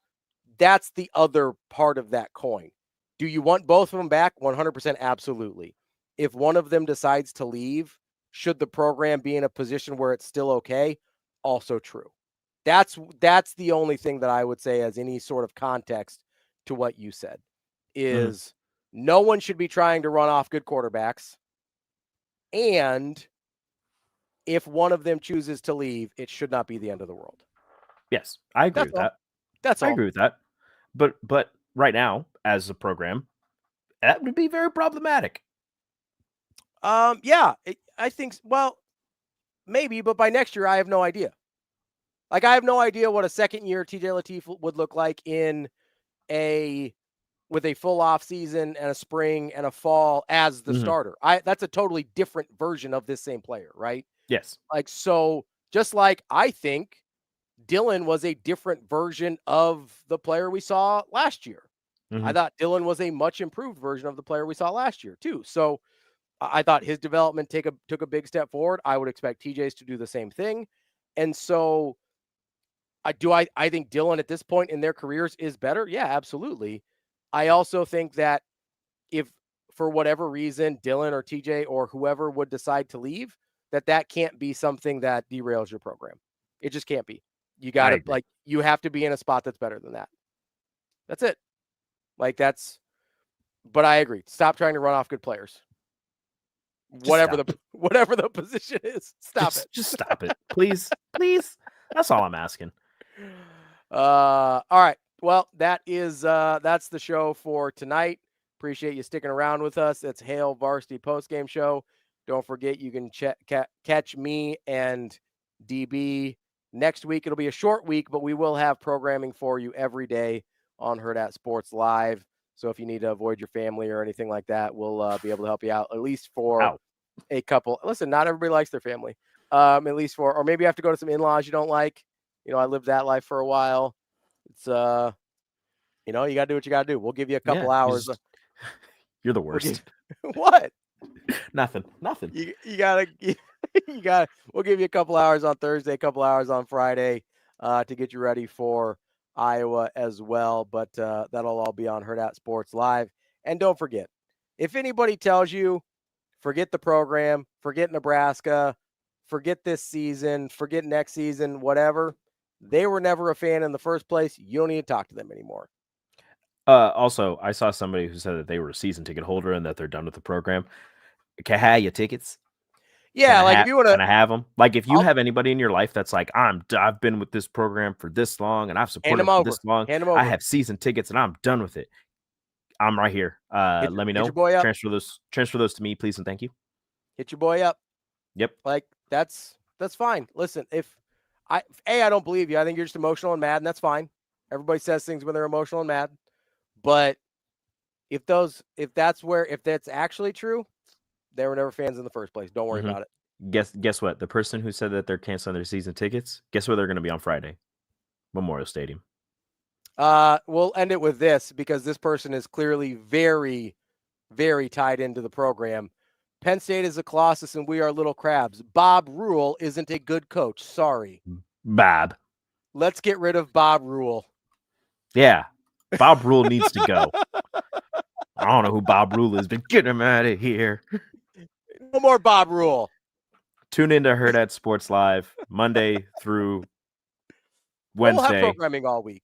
the other part of that coin. Do you want both of them back? 100% absolutely. If one of them decides to leave, should the program be in a position where it's still okay? Also true. That's the only thing that I would say as any sort of context to what you said is no one should be trying to run off good quarterbacks. And if one of them chooses to leave, it should not be the end of the world. Yes, I agree with that. That's all. I agree with that. But right now, as a program, that would be very problematic. Yeah, I think, well, maybe, but by next year, I have no idea. Like, I have no idea what a second year TJ Lateef would look like with a full off season and a spring and a fall as the starter. That's a totally different version of this same player, right? Yes. Like, so just like I think Dylan was a different version of the player we saw last year. I thought Dylan was a much improved version of the player we saw last year too. So I thought his development took a big step forward. I would expect TJ's to do the same thing. And so I think Dylan at this point in their careers is better. Yeah, absolutely. I also think that if for whatever reason Dylan or TJ or whoever would decide to leave, that can't be something that derails your program. It just can't be. You got to you have to be in a spot that's better than that. That's it. But I agree. Stop trying to run off good players. Whatever the position is, just stop it. Please. That's all I'm asking. All right. Well, that's the show for tonight. Appreciate you sticking around with us. It's Hail Varsity Postgame Show. Don't forget, you can catch me and DB next week. It'll be a short week, but we will have programming for you every day on Hurrdat Sports Live. So if you need to avoid your family or anything like that, we'll be able to help you out, at least for a couple. Listen, not everybody likes their family. At least or maybe you have to go to some in-laws you don't like. I lived that life for a while. It's, you got to do what you got to do. We'll give you a couple hours. You're the worst. What? Nothing. You gotta, we'll give you a couple hours on Thursday, a couple hours on Friday to get you ready for Iowa as well. But that'll all be on Hurrdat Sports Live. And don't forget, if anybody tells you, forget the program, forget Nebraska, forget this season, forget next season, whatever, they were never a fan in the first place. You don't need to talk to them anymore. Also, I saw somebody who said that they were a season ticket holder and that they're done with the program. Can I have your tickets? Yeah, if you want to, can I have them? Like, if you have anybody in your life that's like, I've been with this program for this long and I've supported it for this long. I have season tickets and I'm done with it. I'm right here. Let me hit know. your boy up. Transfer those to me, please, and thank you. Hit your boy up. Yep. Like that's fine. Listen, if I don't believe you. I think you're just emotional and mad, and that's fine. Everybody says things when they're emotional and mad. But if that's actually true, they were never fans in the first place. Don't worry about it. Guess what? The person who said that they're canceling their season tickets, guess where they're going to be on Friday? Memorial Stadium. We'll end it with this because this person is clearly very, very tied into the program. Penn State is a colossus and we are little crabs. Bob Rule isn't a good coach. Sorry. Bob. Let's get rid of Bob Rule. Yeah. Bob Rule needs to go. I don't know who Bob Rule is, but get him out of here. No more Bob Rule. Tune into Hurrdat Sports Live Monday through Wednesday. We'll have programming all week.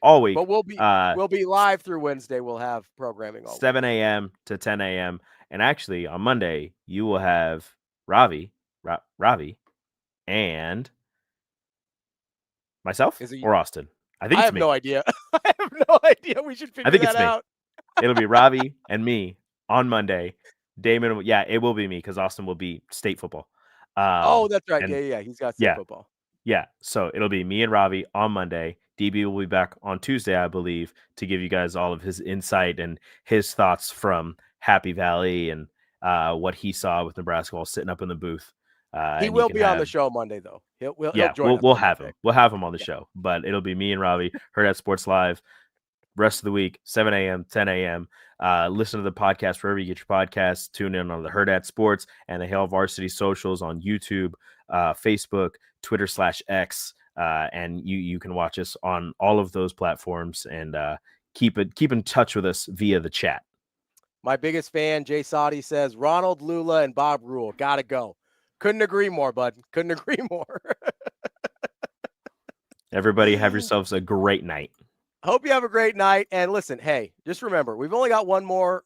All week. But we'll be live through Wednesday. We'll have programming all 7 a.m. to 10 a.m. And actually, on Monday, you will have Ravi, and myself or Austin. I think it's me. I have no idea. I have no idea. We should figure that out. It'll be Ravi and me on Monday. Damon, it will be me because Austin will be state football. That's right. Yeah. He's got state football. Yeah. So it'll be me and Ravi on Monday. DB will be back on Tuesday, I believe, to give you guys all of his insight and his thoughts from Happy Valley and what he saw with Nebraska while sitting up in the booth. He will be on the show Monday, though. He'll join us. We'll have him. We'll have him on the show. But it'll be me and Ravi, Hurrdat Sports Live, rest of the week, 7 a.m., 10 a.m. Listen to the podcast wherever you get your podcasts. Tune in on the Hurrdat Sports and the Hail Varsity socials on YouTube, Facebook, Twitter /X. And you can watch us on all of those platforms and keep in touch with us via the chat. My biggest fan, Jay Saudi, says Ronald Lula and Bob Rule. Gotta go. Couldn't agree more, bud. Couldn't agree more. Everybody have yourselves a great night. Hope you have a great night. And listen, hey, just remember, we've only got one more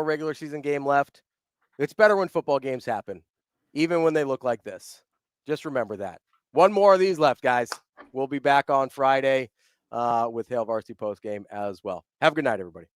regular season game left. It's better when football games happen, even when they look like this. Just remember that. One more of these left, guys. We'll be back on Friday with Hail Varsity Postgame as well. Have a good night, everybody.